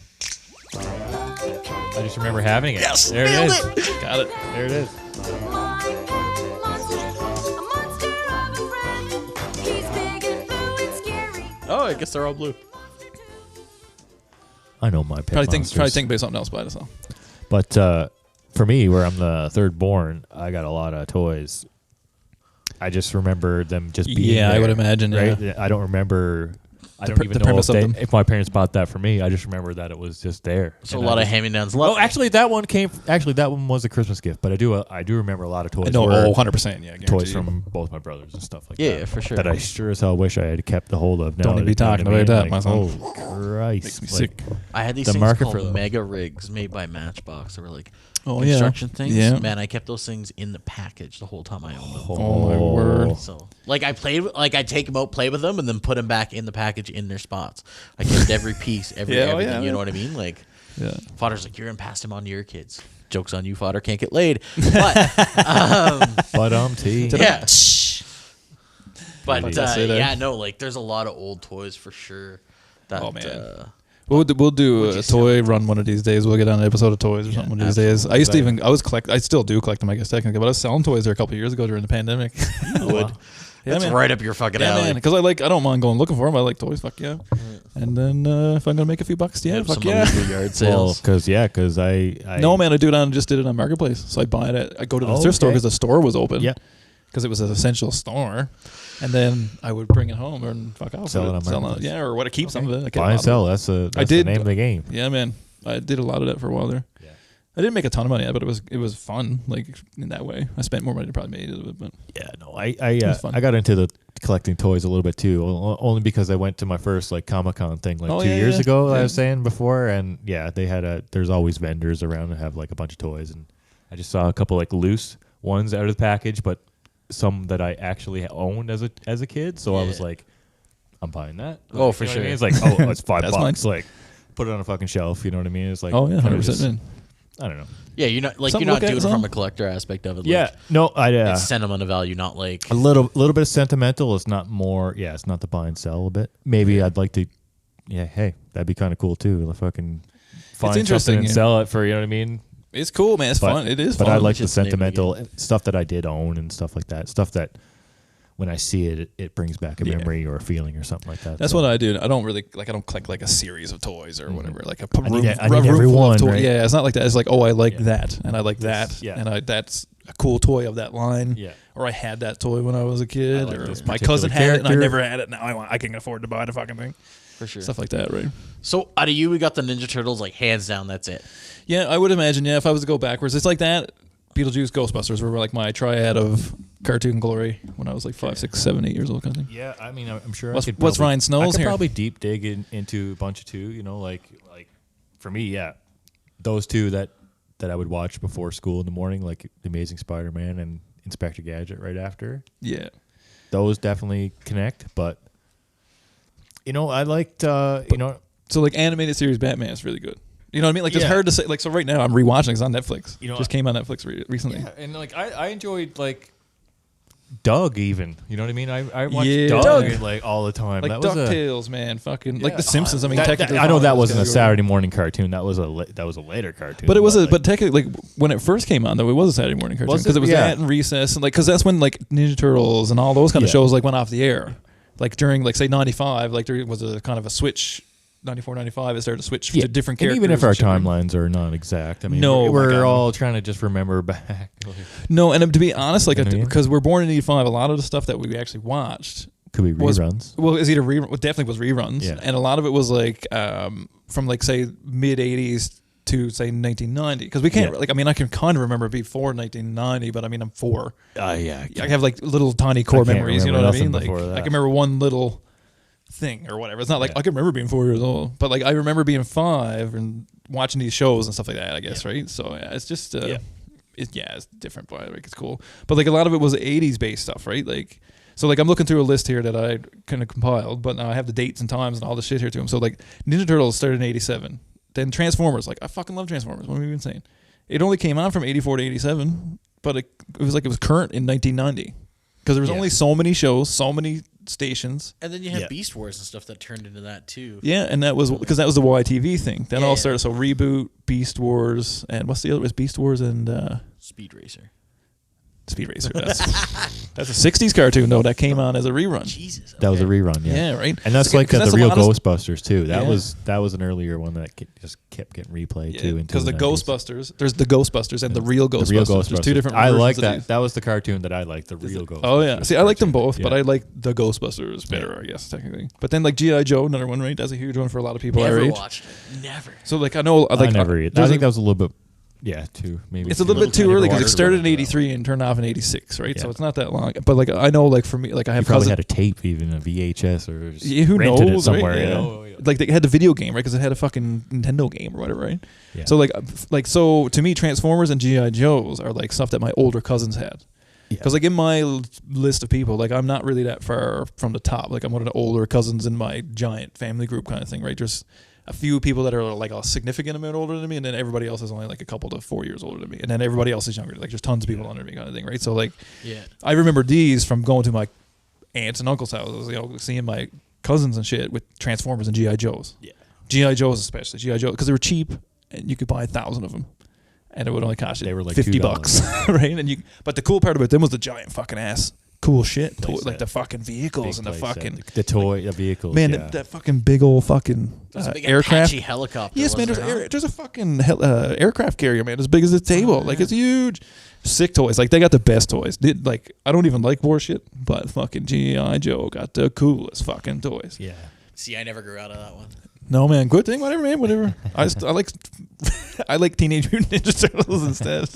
Speaker 4: I just remember having it.
Speaker 3: Yes,
Speaker 4: there it is.
Speaker 2: Got it.
Speaker 4: There it is.
Speaker 3: Oh, I guess they're all blue.
Speaker 4: I know My Pet
Speaker 2: Probably
Speaker 4: Monsters.
Speaker 2: think about something else by itself.
Speaker 4: But for me, where I'm the third born, I got a lot of toys. I just remember them just being there,
Speaker 2: I would imagine.
Speaker 4: Right?
Speaker 2: Yeah.
Speaker 4: I don't remember. I don't even know if my parents bought that for me. I just remember that it was just there.
Speaker 3: So a lot of hand-me-downs.
Speaker 4: Oh, actually, that one was a Christmas gift. But I do remember a lot of toys.
Speaker 2: No, 100%. Yeah,
Speaker 4: toys from both my brothers and stuff like that.
Speaker 3: Yeah, for sure.
Speaker 4: That I sure as hell wish I had kept the hold of. Now
Speaker 2: don't even be talking about that,
Speaker 4: like,
Speaker 2: myself.
Speaker 4: Oh Christ!
Speaker 2: Makes me sick.
Speaker 3: I had these things called Mega Rigs made by Matchbox. They were like construction things.
Speaker 2: Yeah.
Speaker 3: Man, I kept those things in the package the whole time I owned them.
Speaker 2: Oh my word!
Speaker 3: So, like, I take them out, play with them, and then put them back in the package in their spots. I kept every piece, everything. You know what I mean? Like, Fodder's like, you're gonna pass them on to your kids. Joke's on you, Fodder can't get laid. But, yeah. But like, there's a lot of old toys for sure. That,
Speaker 2: oh man. We'll do a toy run one of these days. We'll get on an episode of toys or something one of these days. I still do collect them, I guess, technically, but I was selling toys there a couple of years ago during the pandemic.
Speaker 3: You would. That's right up your fucking alley.
Speaker 2: man, because I don't mind going looking for them. I like toys. Fuck yeah. And then if I'm gonna make a few bucks, yeah,
Speaker 3: Have
Speaker 2: fuck
Speaker 3: some
Speaker 2: yeah.
Speaker 3: illegal yard
Speaker 4: Well,
Speaker 3: sales.
Speaker 4: because I
Speaker 2: No, man, I just did it on Marketplace. So I buy it I go to the thrift store
Speaker 4: Okay.
Speaker 2: because the store was open.
Speaker 4: Yeah.
Speaker 2: Because it was an essential store. And then I would bring it home and fuck off.
Speaker 4: Sell it
Speaker 2: with
Speaker 4: on Marketplace.
Speaker 2: Yeah, or what I keep some of it. I kept a
Speaker 4: buy
Speaker 2: lot
Speaker 4: and
Speaker 2: of
Speaker 4: sell. That's the
Speaker 2: did.
Speaker 4: name of the game.
Speaker 2: it. Yeah, man. I did a lot of that for a while there.
Speaker 4: Yeah.
Speaker 2: I didn't make a ton of money, but it was fun, like in that way. I spent more money than I probably made it, but
Speaker 4: Yeah, no,
Speaker 2: was fun.
Speaker 4: I got into the collecting toys a little bit too, only because I went to my first like Comic-Con thing like 2 years ago.
Speaker 2: Yeah.
Speaker 4: I was saying before, and yeah, they had there's always vendors around that have like a bunch of toys, and I just saw a couple like loose ones out of the package, but some that I actually owned as a kid, so I was
Speaker 3: Yeah.
Speaker 4: like, I'm buying that.
Speaker 3: Oh,
Speaker 4: Like,
Speaker 3: for
Speaker 4: you know what I
Speaker 3: sure.
Speaker 4: mean? It's like, oh, it's $5.
Speaker 2: That's mine.
Speaker 4: Like, put it on a fucking shelf. You know what I mean? It's like,
Speaker 2: oh yeah,
Speaker 4: kinda
Speaker 2: 100%.
Speaker 4: just-
Speaker 2: Man.
Speaker 4: I don't know.
Speaker 3: Yeah, you're not
Speaker 2: Something
Speaker 3: you're
Speaker 2: to
Speaker 3: not
Speaker 2: look at,
Speaker 3: doing it
Speaker 2: son.
Speaker 3: from a collector aspect of it.
Speaker 4: Yeah,
Speaker 3: Like,
Speaker 4: no, I
Speaker 3: it's sentimental value, not like
Speaker 4: a little bit of sentimental. It's not more. Yeah, it's not the buy and sell a bit. Maybe I'd like to. Yeah, hey, that'd be kind of cool too. To fucking find
Speaker 2: interesting,
Speaker 4: something and
Speaker 2: yeah.
Speaker 4: sell it for, you know what I mean.
Speaker 2: It's cool, man. It's
Speaker 4: But-
Speaker 2: fun. It is
Speaker 4: But
Speaker 2: fun.
Speaker 4: I like the
Speaker 3: Just name the
Speaker 4: sentimental stuff that I did own and stuff like that. Stuff that when I see it, it brings back a
Speaker 2: Yeah.
Speaker 4: memory or a feeling or something like that.
Speaker 2: That's
Speaker 4: So,
Speaker 2: what I do. I don't really like. I don't collect like a series of toys or whatever. Like a
Speaker 4: I need
Speaker 2: room,
Speaker 4: it- I need
Speaker 2: room
Speaker 4: every
Speaker 2: full of
Speaker 4: one,
Speaker 2: toys.
Speaker 4: right?
Speaker 2: Yeah, it's not like that. It's like, oh, I like
Speaker 4: Yeah.
Speaker 2: that, and I like that,
Speaker 4: yeah.
Speaker 2: and that's a cool toy of that line.
Speaker 4: Yeah.
Speaker 2: Or I had that toy when I was a kid,
Speaker 4: like
Speaker 2: or
Speaker 4: this
Speaker 2: my
Speaker 4: particular
Speaker 2: cousin had it and I
Speaker 4: character.
Speaker 2: never had it. Now I can afford to buy the fucking thing.
Speaker 3: for sure.
Speaker 2: Stuff like that, right?
Speaker 3: So out of you, we got the Ninja Turtles, like hands down. That's it.
Speaker 2: Yeah, I would imagine. Yeah, if I was to go backwards, it's like that. Beetlejuice, Ghostbusters were like my triad of cartoon glory when I was like 5, 6, 7, 8 years old, kind of thing.
Speaker 4: Yeah, I mean, I'm sure.
Speaker 2: What's-
Speaker 4: I could
Speaker 2: what's
Speaker 4: probably-
Speaker 2: Ryan Snow's
Speaker 4: I could
Speaker 2: here?
Speaker 4: probably deep dig into a bunch of two. You know, like for me, yeah, those two that I would watch before school in the morning, like The Amazing Spider-Man and Inspector Gadget right after.
Speaker 2: Yeah.
Speaker 4: Those definitely connect, but you know, I liked you know,
Speaker 2: So like animated series Batman is really good. You know what I mean? Like it's
Speaker 4: Yeah.
Speaker 2: hard to say. Like so, right now I'm rewatching. It's on Netflix.
Speaker 4: You know,
Speaker 2: just came on Netflix recently.
Speaker 4: yeah, and like I enjoyed like Doug even. You know what I mean? I watched
Speaker 2: Yeah.
Speaker 4: Doug,
Speaker 2: Doug.
Speaker 4: like all the time.
Speaker 2: Like
Speaker 4: that was
Speaker 2: DuckTales, man, fucking like
Speaker 4: Yeah.
Speaker 2: The Simpsons. I mean,
Speaker 4: that-
Speaker 2: technically,
Speaker 4: I know that wasn't a
Speaker 2: Saturday.
Speaker 4: Saturday morning cartoon. That was a later cartoon.
Speaker 2: But it was
Speaker 4: like,
Speaker 2: but technically, like when it first came on, though, it was a Saturday morning cartoon
Speaker 4: Was it?
Speaker 2: because it was
Speaker 4: Yeah.
Speaker 2: that and Recess and like because that's when like Ninja Turtles and all those kind of
Speaker 4: Yeah.
Speaker 2: shows like went off the air. Like during like say '95, like there was a kind of a switch. 94, 95, it started to switch to different
Speaker 4: and
Speaker 2: characters.
Speaker 4: even if our
Speaker 2: and shit, right?
Speaker 4: timelines are not exact, I mean,
Speaker 2: No,
Speaker 4: we're
Speaker 2: my God.
Speaker 4: all trying to just remember back.
Speaker 2: No, and to be honest, like
Speaker 4: You know what I mean?
Speaker 2: because we're born in '85, a lot of the stuff that we actually watched
Speaker 4: Could be
Speaker 2: was-
Speaker 4: reruns.
Speaker 2: Well, it's either rerun. Well, definitely was reruns,
Speaker 4: Yeah.
Speaker 2: and a lot of it was like from like say mid '80s to say 1990. Because we can't
Speaker 4: Yeah.
Speaker 2: like I mean I can kind of remember before 1990, but I mean I'm 4.
Speaker 4: Yeah,
Speaker 2: I have like little tiny core
Speaker 4: can't
Speaker 2: memories. You know
Speaker 4: remember
Speaker 2: what I mean?
Speaker 4: nothing
Speaker 2: Like
Speaker 4: before that.
Speaker 2: I can remember one little thing or whatever. It's not like
Speaker 4: Yeah.
Speaker 2: I can remember being 4 years old, but like I remember being 5 and watching these shows and stuff like that. I guess right. So yeah, it's just it's different, but like it's cool. But like a lot of it was 80s based stuff, right? Like so like I'm looking through a list here that I kind of compiled, but now I have the dates and times and all the shit here to them. So like Ninja Turtles started in 87. Then Transformers, like I fucking love Transformers. What am I even saying? It only came on from 84 to 87, but it was like it was current in 1990 because there was
Speaker 4: Yeah.
Speaker 2: only so many shows, so many stations.
Speaker 3: And then you have
Speaker 4: Yeah.
Speaker 3: Beast Wars and stuff that turned into that too.
Speaker 2: Yeah, and that was because that was the YTV thing. Then all
Speaker 3: Yeah.
Speaker 2: started. So Reboot, Beast Wars, and what's the other? It was Beast Wars and
Speaker 3: Speed Racer.
Speaker 2: Speed Racer. That's a 60s cartoon though that came on as a rerun.
Speaker 3: Jesus.
Speaker 4: That was a
Speaker 3: okay.
Speaker 4: rerun. Yeah,
Speaker 2: Yeah, right.
Speaker 4: and that's
Speaker 2: So,
Speaker 4: like
Speaker 2: 'cause
Speaker 4: the
Speaker 2: that's a
Speaker 4: real
Speaker 2: lot of-
Speaker 4: Ghostbusters too. That
Speaker 2: Yeah.
Speaker 4: was an earlier one that just kept getting replayed too. into
Speaker 2: Because the
Speaker 4: 90s.
Speaker 2: Ghostbusters, there's the Ghostbusters and the real Ghostbusters.
Speaker 4: The real Ghostbusters.
Speaker 2: There's two different.
Speaker 4: I
Speaker 2: versions
Speaker 4: like
Speaker 2: of
Speaker 4: that.
Speaker 2: these.
Speaker 4: That was the cartoon that I liked. The real Ghostbusters.
Speaker 2: Oh yeah, see, I like them both, but
Speaker 4: Yeah.
Speaker 2: I like the Ghostbusters better, I guess technically. But then like GI Joe, another one, right? That's a huge one for a lot of people our
Speaker 3: Never
Speaker 2: age.
Speaker 3: watched it. Never.
Speaker 2: So like I know, like
Speaker 4: I never. I
Speaker 2: there's
Speaker 4: think
Speaker 2: a-
Speaker 4: that was a little bit. Yeah, too. Maybe
Speaker 2: it's a little bit
Speaker 3: I
Speaker 2: too
Speaker 3: never
Speaker 2: early because it
Speaker 3: watched
Speaker 2: started in
Speaker 4: it.
Speaker 2: '83 and turned off in '86, right? So
Speaker 4: Yeah.
Speaker 2: it's not that long. But like I know, like for me, like I
Speaker 4: You
Speaker 2: have
Speaker 4: probably
Speaker 2: cousins.
Speaker 4: had a tape, even a VHS, or just
Speaker 2: Yeah, who
Speaker 4: rented
Speaker 2: knows,
Speaker 4: it somewhere.
Speaker 2: right?
Speaker 4: You
Speaker 2: Yeah.
Speaker 4: know?
Speaker 2: Like they had the video game, right? Because it had a fucking Nintendo game or whatever, right?
Speaker 4: Yeah.
Speaker 2: So like so to me, Transformers and GI Joes are like stuff that my older cousins had.
Speaker 4: Yeah.
Speaker 2: Because like in my list of people, like I'm not really that far from the top. Like I'm one of the older cousins in my giant family group kind of thing, right? There's a few people that are like a significant amount older than me, and then everybody else is only like a couple to 4 years older than me, and then everybody else is younger. Like there's tons of people under me kind of thing, right? So like
Speaker 3: Yeah.
Speaker 2: I remember these from going to my aunts and uncles' houses, you know, seeing my cousins and shit with Transformers and GI Joes.
Speaker 3: Yeah.
Speaker 2: GI Joes especially GI Joe because they were cheap and you could buy 1,000 of them. And it would only cost you
Speaker 4: They were like
Speaker 2: $50,
Speaker 4: $2.
Speaker 2: right? But the cool part about them was the giant fucking ass cool shit,
Speaker 4: Like
Speaker 2: like the fucking vehicles and the fucking
Speaker 4: the vehicles.
Speaker 2: man,
Speaker 4: yeah.
Speaker 2: that fucking big old fucking
Speaker 3: There's a big
Speaker 2: aircraft.
Speaker 3: Apache helicopter.
Speaker 2: Yes, man.
Speaker 3: wasn't there,
Speaker 2: There's a fucking aircraft carrier, man, as big as a table. Like it's huge. Sick toys. Like they got the best toys. Like I don't even like war shit, but fucking G.I. Joe got the coolest fucking toys.
Speaker 4: Yeah.
Speaker 3: See, I never grew out of that one.
Speaker 2: No, man. Good thing. Whatever, man. Whatever. I like I like Teenage Mutant Ninja Turtles instead.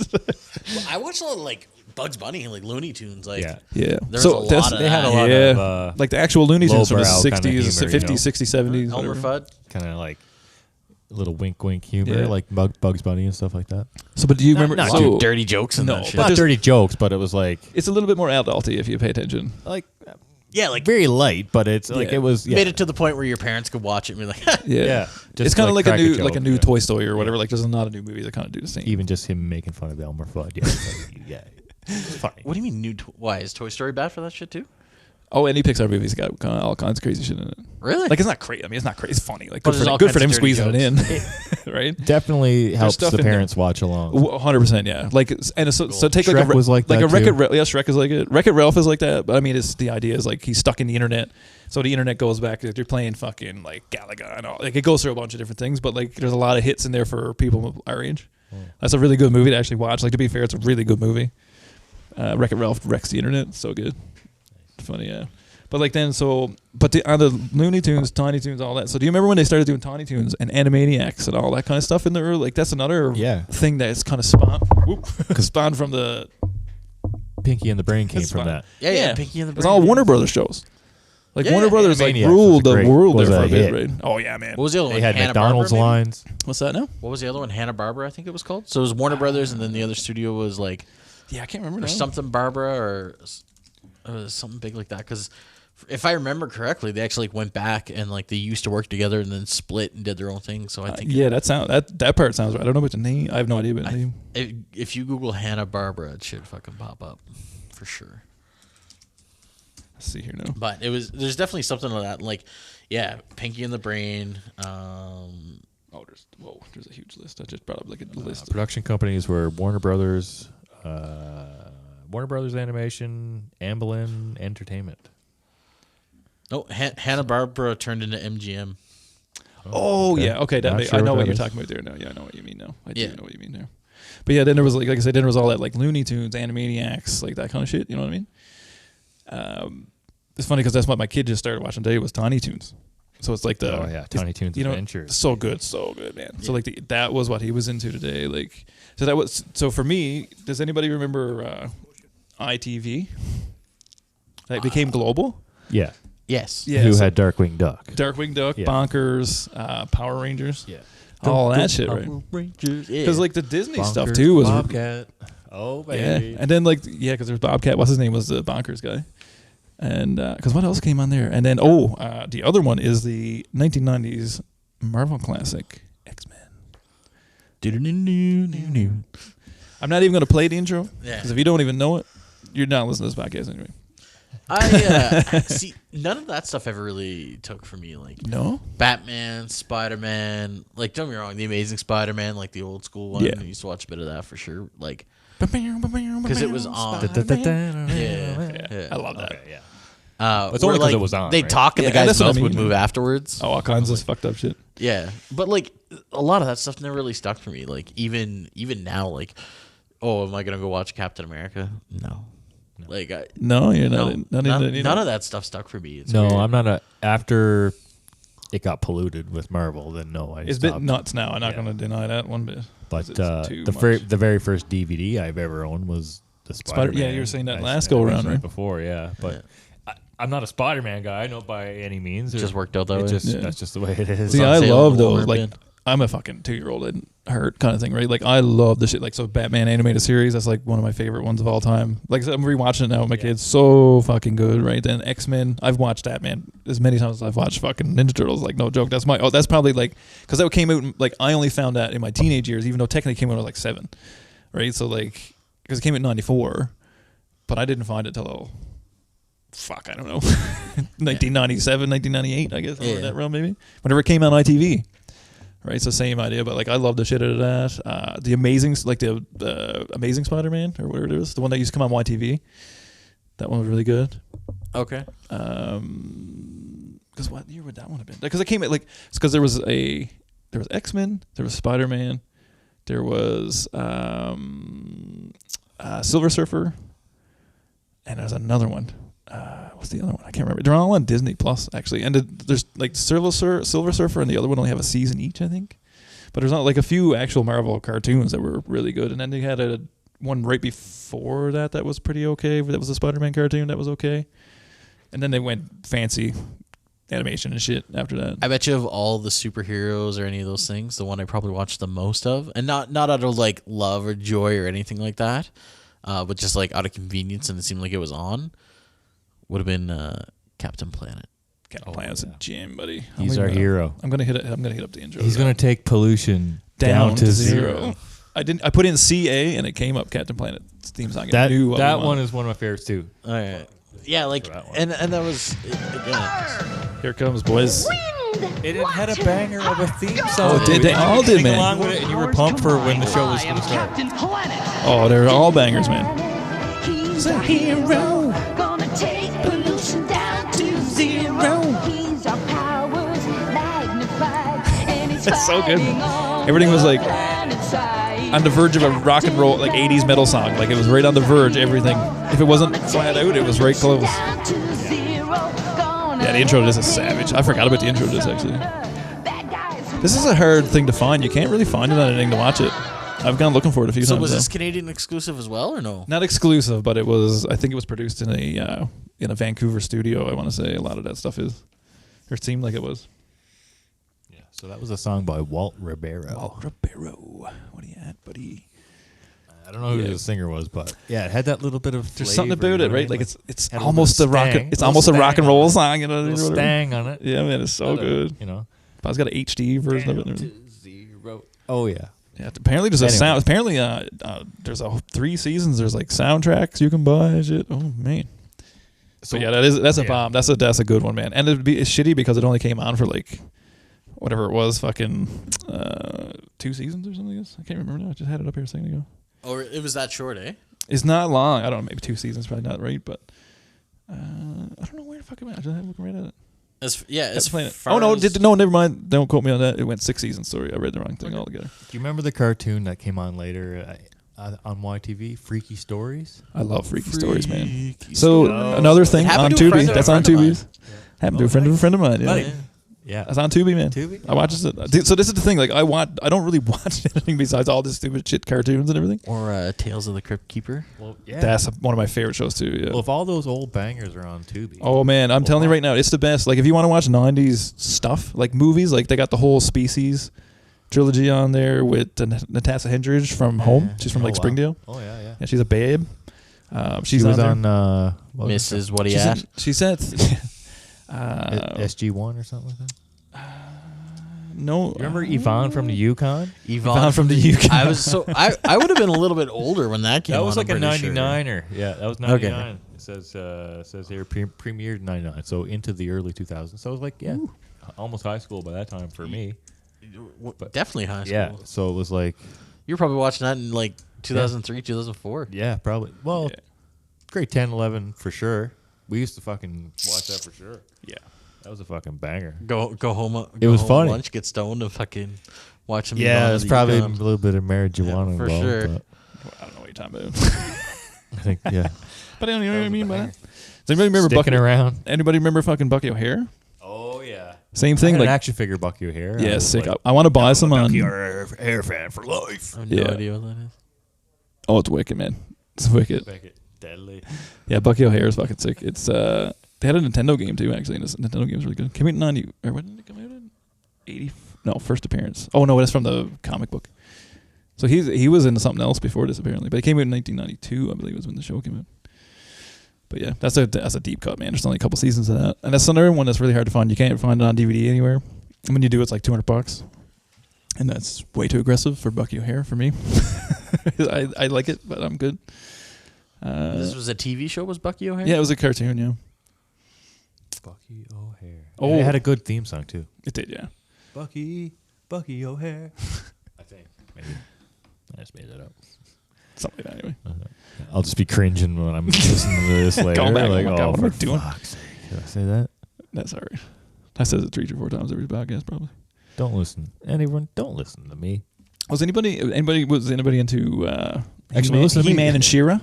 Speaker 3: Well, I watched a lot of like Bugs Bunny and like Looney Tunes. Like,
Speaker 4: Yeah.
Speaker 2: Yeah.
Speaker 3: There was a lot of
Speaker 4: They had a
Speaker 3: that.
Speaker 4: lot
Speaker 2: Yeah.
Speaker 4: of
Speaker 2: like the actual Looney Tunes from the
Speaker 4: lowbrow kinda
Speaker 2: 60s,
Speaker 4: humor,
Speaker 2: 50s, 60s, 70s.
Speaker 3: Elmer
Speaker 2: whatever.
Speaker 3: Fudd.
Speaker 4: kind of like little wink humor,
Speaker 2: Yeah.
Speaker 4: like Bugs Bunny and stuff like that.
Speaker 2: So, but do you remember?
Speaker 4: not
Speaker 2: so,
Speaker 3: Dude, dirty jokes and
Speaker 2: No,
Speaker 3: that shit.
Speaker 2: but
Speaker 4: Not
Speaker 2: just-
Speaker 4: dirty jokes, but it was like
Speaker 2: it's a little bit more adulty if you pay attention.
Speaker 3: Yeah, like
Speaker 4: very light, but it's like
Speaker 2: Yeah.
Speaker 4: it was
Speaker 3: made it to the point where your parents could watch it and be like,
Speaker 2: Yeah.
Speaker 4: Yeah.
Speaker 2: It's
Speaker 4: Just
Speaker 2: kind of like a
Speaker 4: crack
Speaker 2: new
Speaker 4: joke,
Speaker 2: new
Speaker 4: yeah.
Speaker 2: Toy Story or whatever. Like there's not a new movie that kind of do the same.
Speaker 4: Even just him making fun of Elmer Fudd. Yeah. It's like, yeah. It's funny.
Speaker 3: what do you mean new? Why is Toy Story bad for that shit too?
Speaker 2: Oh, any Pixar movie's got kind of all kinds of crazy shit in it.
Speaker 3: Really?
Speaker 2: Like it's not crazy. I mean, it's not crazy. It's funny. Like
Speaker 3: But
Speaker 2: good
Speaker 3: there's
Speaker 2: for,
Speaker 3: all
Speaker 2: good for
Speaker 3: kinds
Speaker 2: them
Speaker 3: of dirty
Speaker 2: squeezing it in, right?
Speaker 4: Definitely helps
Speaker 2: stuff
Speaker 4: the
Speaker 2: in there.
Speaker 4: parents watch along.
Speaker 2: 100%, yeah. Like, and so take like
Speaker 4: Shrek was like that,
Speaker 2: a Wreck-It
Speaker 4: too.
Speaker 2: Ralph. Yeah, Shrek is like it. Wreck-It Ralph is like that. But I mean, it's the idea is like he's stuck in the internet. So the internet goes back. Like, you're playing fucking like Galaga and all. Like it goes through a bunch of different things. But like, there's a lot of hits in there for people our age. That's a really good movie to actually watch. Like to be fair, it's a really good movie. Wreck-It Ralph wrecks the internet. So good. Funny, yeah. But like then, on the Looney Tunes, Tiny Toons, all that. So do you remember when they started doing Tiny Toons and Animaniacs and all that kind of stuff in the early? Like that's another thing that's kind of spawned from the.
Speaker 4: Pinky and the Brain came
Speaker 2: That's
Speaker 4: from
Speaker 2: fine.
Speaker 4: that.
Speaker 3: Yeah, Pinky and the
Speaker 2: It's
Speaker 3: Brain.
Speaker 2: all Warner Brothers shows. Like
Speaker 3: Yeah,
Speaker 2: Warner Brothers like
Speaker 4: Animaniacs
Speaker 2: ruled
Speaker 4: was
Speaker 2: the
Speaker 4: great-
Speaker 2: world there
Speaker 4: was
Speaker 2: for
Speaker 4: a
Speaker 2: a bit,
Speaker 4: hit.
Speaker 2: right? Oh yeah, man.
Speaker 3: What was the other
Speaker 4: They
Speaker 3: one?
Speaker 4: had
Speaker 3: Hanna-Barbera,
Speaker 4: McDonald's
Speaker 3: maybe?
Speaker 4: lines.
Speaker 2: What's that now?
Speaker 3: What was the other one? Hanna-Barbera, I think it was called. So it was Warner Brothers, and then the other studio was like
Speaker 2: Yeah, I can't remember.
Speaker 3: or
Speaker 2: now.
Speaker 3: something Barbara or something big like that. Because if I remember correctly, they actually went back and like they used to work together and then split and did their own thing. So I think
Speaker 2: Yeah, that part sounds right. I don't know what the name. I have no idea what the name.
Speaker 3: if you Google Hanna-Barbera, it should fucking pop up for sure.
Speaker 2: Let's see here now.
Speaker 3: But there's definitely something like that. Like, yeah, Pinky and the Brain.
Speaker 2: Oh, there's a huge list. I just brought up like a list.
Speaker 4: Production companies were Warner Brothers Animation, Amblin Entertainment.
Speaker 3: No, Hanna-Barbera turned into MGM.
Speaker 2: Oh
Speaker 4: okay.
Speaker 2: yeah, okay.
Speaker 4: Not
Speaker 2: I
Speaker 4: sure
Speaker 2: know
Speaker 4: what
Speaker 2: what
Speaker 4: that
Speaker 2: you're
Speaker 4: is.
Speaker 2: talking about there now. Yeah, I know what you mean now. I
Speaker 3: Yeah.
Speaker 2: do know what you mean there. But yeah, then there was like I said, then there was all that like Looney Tunes, Animaniacs, like that kind of shit. You know what I mean? It's funny because that's what my kid just started watching today was Tiny Toons. So it's like
Speaker 4: Tiny Toons Adventures.
Speaker 2: so good, man. So like that was what he was into today. Like so for me. Does anybody remember ITV? That became global.
Speaker 4: Yeah.
Speaker 3: Yes.
Speaker 2: Yeah,
Speaker 4: Who
Speaker 2: so
Speaker 4: had Darkwing Duck?
Speaker 2: Darkwing Duck,
Speaker 4: Yeah.
Speaker 2: Bonkers, Power Rangers,
Speaker 4: Yeah.
Speaker 2: all that shit, right?
Speaker 3: Rangers. Yeah.
Speaker 2: Because like the Disney stuff
Speaker 4: Bonkers,
Speaker 2: too was
Speaker 4: Bobcat. Oh
Speaker 2: yeah,
Speaker 4: baby.
Speaker 2: and then like because there's Bobcat. What's his name was the Bonkers guy, and because what else came on there? And then the other one is the 1990s Marvel classic X-Men. I'm not even going to play the intro
Speaker 3: Yeah.
Speaker 2: because if you don't even know it, you're not listening to this podcast anyway.
Speaker 3: I see. None of that stuff ever really took for me. Like
Speaker 2: No,
Speaker 3: Batman, Spider-Man. Like don't get me wrong, the Amazing Spider-Man, like the old school one.
Speaker 2: Yeah.
Speaker 3: I used to watch a bit of that for sure. Like
Speaker 2: because
Speaker 3: it was on.
Speaker 2: Yeah, I love that.
Speaker 4: Okay, yeah. It's only
Speaker 3: where,
Speaker 4: 'cause it was on,
Speaker 3: They'd
Speaker 4: right?
Speaker 3: talk and
Speaker 2: Yeah,
Speaker 3: the guy's
Speaker 2: that's what I
Speaker 3: mouth would
Speaker 2: mean.
Speaker 3: move afterwards.
Speaker 2: Oh, all kinds of fucked up shit.
Speaker 3: Yeah, but like a lot of that stuff never really stuck for me. Like even now, like, oh, am I gonna go watch Captain America? No. Like
Speaker 2: No, you're not.
Speaker 3: none of that stuff stuck for me. It's
Speaker 4: No,
Speaker 3: weird.
Speaker 4: I'm not after it got polluted with Marvel, then no, I
Speaker 2: It's a
Speaker 4: stopped.
Speaker 2: bit nuts now. I'm not
Speaker 4: Yeah.
Speaker 2: going to deny that one bit.
Speaker 4: But
Speaker 2: It's too
Speaker 4: the
Speaker 2: much.
Speaker 4: very first DVD I've ever owned was the Spider-Man.
Speaker 2: yeah, you were saying that
Speaker 4: I
Speaker 2: last
Speaker 4: said
Speaker 2: go
Speaker 4: it was
Speaker 2: around, right?
Speaker 4: Before, yeah. But I'm not a Spider-Man guy, not by any means.
Speaker 3: It just worked out that way.
Speaker 2: Yeah.
Speaker 4: That's just the way it is.
Speaker 2: See,
Speaker 3: on
Speaker 2: I
Speaker 3: sale
Speaker 2: love
Speaker 3: in
Speaker 2: those.
Speaker 3: Walmart
Speaker 2: Like,
Speaker 3: bin.
Speaker 2: I'm a fucking 2-year-old and hurt kind of thing, right? Like, I love the shit. Like, so Batman animated series, that's like one of my favorite ones of all time. Like, I'm rewatching it now with my kids. So fucking good, right? Then X-Men, I've watched that, man, as many times as I've watched fucking Ninja Turtles. Like, no joke. That's probably like, because that came out, like, I only found that in my teenage years, even though technically it came out when I was like 7, right? So, like, because it came out in 94, but I didn't find it till, I don't know, 1997, 1998, I guess,
Speaker 3: Yeah.
Speaker 2: in that realm maybe. Whenever it came out on ITV. Right, it's the same idea, but like I love the shit out of that. The Amazing, like the Amazing Spider-Man or whatever it is, the one that used to come on YTV. That one was really good.
Speaker 3: Okay.
Speaker 2: Because what year would that one have been? Because it came at like it's because there was X-Men, there was Spider-Man, there was Silver Surfer, and there's another one. What's the other one? I can't remember. They're all on Disney Plus actually, and there's like Silver Surfer and the other one only have a season each, I think. But there's not like a few actual Marvel cartoons that were really good, and then they had a one right before that was pretty okay. That was a Spider-Man cartoon that was okay, and then they went fancy animation and shit after that.
Speaker 3: I bet you of all the superheroes or any of those things, the one I probably watched the most of, and not out of like love or joy or anything like that, but just like out of convenience, and it seemed like it was on, would have been Captain Planet.
Speaker 2: Captain Planet's a gem, buddy.
Speaker 4: He's our hero.
Speaker 2: I'm gonna hit up the intro.
Speaker 4: He's gonna take pollution down to zero.
Speaker 2: I put in CA and it came up Captain Planet's theme song.
Speaker 4: That one is one of my favorites too.
Speaker 3: All right. Yeah, like and that was again.
Speaker 2: Here comes boys.
Speaker 4: It had a banger of a theme song.
Speaker 2: Oh, they all did, man.
Speaker 4: Along with it, and you were pumped for when the show was going to start.
Speaker 2: Oh, they're all bangers, man.
Speaker 6: He's a hero, gonna take pollution down to zero. He's our powers magnified, and he's
Speaker 2: That's so good.
Speaker 6: fighting on
Speaker 2: Everything was like
Speaker 6: planet side.
Speaker 2: on the verge of a rock and roll, like 80s metal song. Like it was right on the verge. Everything. If it wasn't flat out, it was right close. Yeah, the intro to this is savage. I forgot about the intro to this actually. This is a hard thing to find. You can't really find it on anything to watch it. I've gone looking for it a few times.
Speaker 3: So was
Speaker 2: though.
Speaker 3: this Canadian exclusive as well, or no?
Speaker 2: Not exclusive, but it was. I think it was produced in a Vancouver studio. I want to say a lot of that stuff is, or it seemed like it was.
Speaker 4: Yeah. So that was a song by Walt Ribeiro.
Speaker 2: Walt Ribeiro, what are you at, buddy?
Speaker 4: I don't know who the singer was, but yeah, it had that little bit of.
Speaker 2: There's
Speaker 4: flavor,
Speaker 2: something about it, right?
Speaker 4: Like
Speaker 2: Like it's
Speaker 4: had a
Speaker 2: almost
Speaker 4: little
Speaker 2: a rock.
Speaker 4: stang,
Speaker 2: It's
Speaker 4: little
Speaker 2: almost a rock
Speaker 4: stang
Speaker 2: and roll
Speaker 4: on it.
Speaker 2: song. You know,
Speaker 4: little
Speaker 2: whatever.
Speaker 4: stang on it.
Speaker 2: Yeah, man, it's so good.
Speaker 4: You know.
Speaker 2: But it's got an HD version of it. and everything.
Speaker 4: Oh yeah.
Speaker 2: Yeah, apparently there's a
Speaker 4: Anyway.
Speaker 2: sound. Apparently, there's 3 seasons. There's like soundtracks you can buy and shit. Oh man. So yeah, that's a bomb. That's a good one, man. And it's shitty because it only came on for like whatever it was, fucking 2 seasons or something. I guess I can't remember now. I just had it up here a second ago.
Speaker 3: Or it was that short, eh?
Speaker 2: It's not long. I don't know. Maybe 2 seasons, probably not right, but I don't know where the fuck it went. I just had looking right at it.
Speaker 3: As
Speaker 2: Playing it.
Speaker 3: far
Speaker 2: Oh no,
Speaker 3: as-
Speaker 2: no, never mind. Don't quote me on that. It went 6 seasons. Sorry, I read the wrong thing altogether.
Speaker 4: Do you remember the cartoon that came on later on YTV, Freaky Stories?
Speaker 2: I love freaky stories, man.
Speaker 3: Freaky
Speaker 2: So
Speaker 3: stories.
Speaker 2: another thing
Speaker 3: It happened
Speaker 2: on
Speaker 3: to a friend
Speaker 2: Tubi.
Speaker 3: of
Speaker 2: That's
Speaker 3: a
Speaker 2: on
Speaker 3: friend of
Speaker 2: Tubi. Happened to a friend of a friend of mine. Yeah.
Speaker 3: Yeah.
Speaker 4: Yeah.
Speaker 2: That's on Tubi, man.
Speaker 4: Tubi?
Speaker 2: I watch it. So this is the thing. Like I don't really watch anything besides all this stupid shit cartoons and everything.
Speaker 3: Or Tales of the Crypt Keeper.
Speaker 4: Well, yeah.
Speaker 2: That's one of my favorite shows too. Yeah.
Speaker 4: Well, if all those old bangers are on Tubi.
Speaker 2: Oh man, I'm telling you right now, it's the best. Like if you want to watch 90s stuff, like movies, like they got the whole Species trilogy on there with Natasha Hendridge from Home. She's from
Speaker 4: Oh,
Speaker 2: like
Speaker 4: wow.
Speaker 2: Springdale.
Speaker 4: Oh yeah, yeah.
Speaker 2: Yeah, she's a babe.
Speaker 4: She
Speaker 2: She's
Speaker 4: was
Speaker 2: on. There.
Speaker 4: on what was it
Speaker 3: Mrs. What He
Speaker 2: She's
Speaker 3: At.
Speaker 2: in, she said.
Speaker 4: called? SG1 or something like that.
Speaker 2: No.
Speaker 4: You remember Yvonne from the Yukon?
Speaker 3: Yvonne
Speaker 2: from the UK.
Speaker 3: I would have been a little bit older when that came
Speaker 4: That
Speaker 3: on.
Speaker 4: was like a
Speaker 3: I'm pretty sure.
Speaker 4: 99er. Yeah, that was 99. It says here premiered 99, so into the early 2000s. So it was like almost high school by that time for me.
Speaker 3: Definitely high school.
Speaker 4: Yeah, so it was like
Speaker 3: You were probably watching that in like 2003, 2004.
Speaker 4: yeah, probably. Well, grade 10, 11 for sure. We used to fucking watch that for sure.
Speaker 2: Yeah.
Speaker 4: That was a fucking banger.
Speaker 3: Go home.
Speaker 4: It was funny.
Speaker 3: Lunch, get stoned, and fucking watch them.
Speaker 4: Yeah, there's probably a little bit of marijuana
Speaker 3: Yeah, for
Speaker 4: involved.
Speaker 3: sure.
Speaker 4: But
Speaker 2: I don't know what you're talking about.
Speaker 4: I think yeah.
Speaker 2: But I don't know what I
Speaker 4: was a
Speaker 2: mean by
Speaker 4: banger.
Speaker 2: that. Does anybody remember
Speaker 4: Sticking
Speaker 2: Bucky?
Speaker 4: around.
Speaker 2: Anybody remember fucking Bucky O'Hare?
Speaker 4: Oh yeah.
Speaker 2: Same
Speaker 4: I
Speaker 2: thing.
Speaker 4: had
Speaker 2: Like
Speaker 4: an action figure Bucky O'Hare.
Speaker 2: yeah, sick. I want to buy some on.
Speaker 4: Hair fan for life.
Speaker 3: I have no
Speaker 2: Yeah.
Speaker 3: idea what that is.
Speaker 2: Oh, it's wicked, man. It's wicked.
Speaker 4: Deadly.
Speaker 2: Yeah, Bucky O'Hare is fucking sick. It's they had a Nintendo game too, actually. And this Nintendo game is really good. Came out in 90 or when did it come out in? 80? No, first appearance. Oh no, that's from the comic book. So he was into something else before this apparently, but it came out in 1992, I believe, was when the show came out. But yeah, that's a deep cut, man. There's only a couple seasons of that, and that's another one that's really hard to find. You can't find it on DVD anywhere. And when you do, it's like $200, and that's way too aggressive for Bucky O'Hare for me. I like it, but I'm good.
Speaker 3: This was a TV show. Was Bucky O'Hare?
Speaker 2: Yeah, it was a cartoon. Yeah,
Speaker 4: Bucky O'Hare.
Speaker 2: Oh.
Speaker 4: And it had a good theme song too.
Speaker 2: it did. Yeah.
Speaker 4: Bucky O'Hare. I think maybe I just made that up.
Speaker 2: Something like that anyway.
Speaker 4: I'll just be cringing when I'm listening to this later.
Speaker 2: Going back,
Speaker 4: like,
Speaker 2: oh my God, what am I
Speaker 4: for
Speaker 2: doing?
Speaker 4: fuck's sake. Did I say that?
Speaker 2: That's all right. I says it 3 or 4 times every podcast probably.
Speaker 4: Don't listen. Anyone, don't listen to me.
Speaker 2: Was anybody into
Speaker 4: Actually, listen to me.
Speaker 2: He-Man and She-Ra?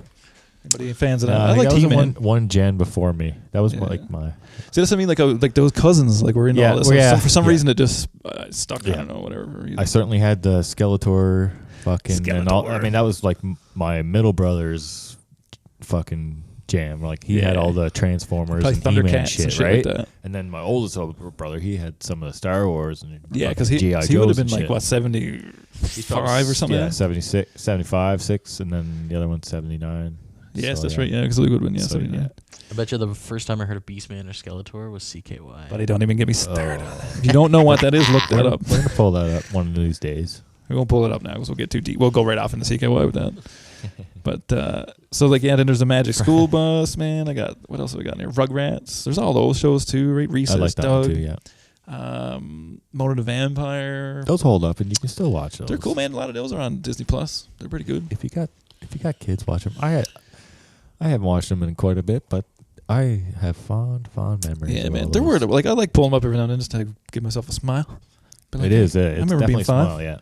Speaker 2: Anybody fans of that?
Speaker 4: I
Speaker 2: I
Speaker 4: think
Speaker 2: liked
Speaker 4: that was
Speaker 2: He-Man.
Speaker 4: one gen before me. That was
Speaker 2: Yeah.
Speaker 4: like my.
Speaker 2: See, that's what I mean. Like those cousins, like were into
Speaker 4: Yeah,
Speaker 2: all this.
Speaker 4: well, yeah,
Speaker 2: For some
Speaker 4: yeah.
Speaker 2: reason, it just stuck. I
Speaker 4: Yeah.
Speaker 2: don't know, whatever reason.
Speaker 4: I certainly had the Skeletor fucking. And all, I
Speaker 2: Skeletor.
Speaker 4: mean, that was like my middle brother's fucking jam. Like he had
Speaker 2: Yeah.
Speaker 4: all the Transformers
Speaker 2: Like
Speaker 4: and He-Man
Speaker 2: Thundercats
Speaker 4: shit,
Speaker 2: and shit
Speaker 4: right?
Speaker 2: like that.
Speaker 4: And then my oldest brother, he had some of the Star Wars and
Speaker 2: Yeah, because
Speaker 4: fucking
Speaker 2: he
Speaker 4: G.I.
Speaker 2: would have
Speaker 4: Joes
Speaker 2: been
Speaker 4: and
Speaker 2: like
Speaker 4: shit.
Speaker 2: what 75 or something.
Speaker 4: Yeah,
Speaker 2: like that?
Speaker 4: 76, 75, 6, and then the other one's 79.
Speaker 2: Yes,
Speaker 4: So,
Speaker 2: that's right. Yeah, because Luke would have been
Speaker 4: So,
Speaker 2: 79.
Speaker 3: I bet you the first time I heard of Beastman or Skeletor was CKY.
Speaker 2: Buddy, don't even get me started.
Speaker 4: Oh.
Speaker 2: If you don't know what that is, look that up.
Speaker 4: We're gonna pull that up one of these days.
Speaker 2: We won't pull it up now because we'll get too deep. We'll go right off into CKY with that. But so like yeah, then there's the Magic School Bus, man. I got what else have we got in here? Rugrats. There's all those shows too, right? Recess,
Speaker 4: I like that
Speaker 2: Doug,
Speaker 4: one too. Yeah,
Speaker 2: Mona the Vampire.
Speaker 4: those hold up, and you can still watch those.
Speaker 2: They're cool, man. A lot of those are on Disney Plus. They're pretty good.
Speaker 4: If you got kids, watch them. I haven't watched them in quite a bit, but I have fond memories.
Speaker 2: Yeah,
Speaker 4: of
Speaker 2: man.
Speaker 4: all
Speaker 2: They're
Speaker 4: those.
Speaker 2: weird. Like I like pulling them up every now and then just to give myself a smile. But like,
Speaker 4: It is.
Speaker 2: I
Speaker 4: It's
Speaker 2: remember
Speaker 4: definitely
Speaker 2: being 5.
Speaker 4: small. Yeah.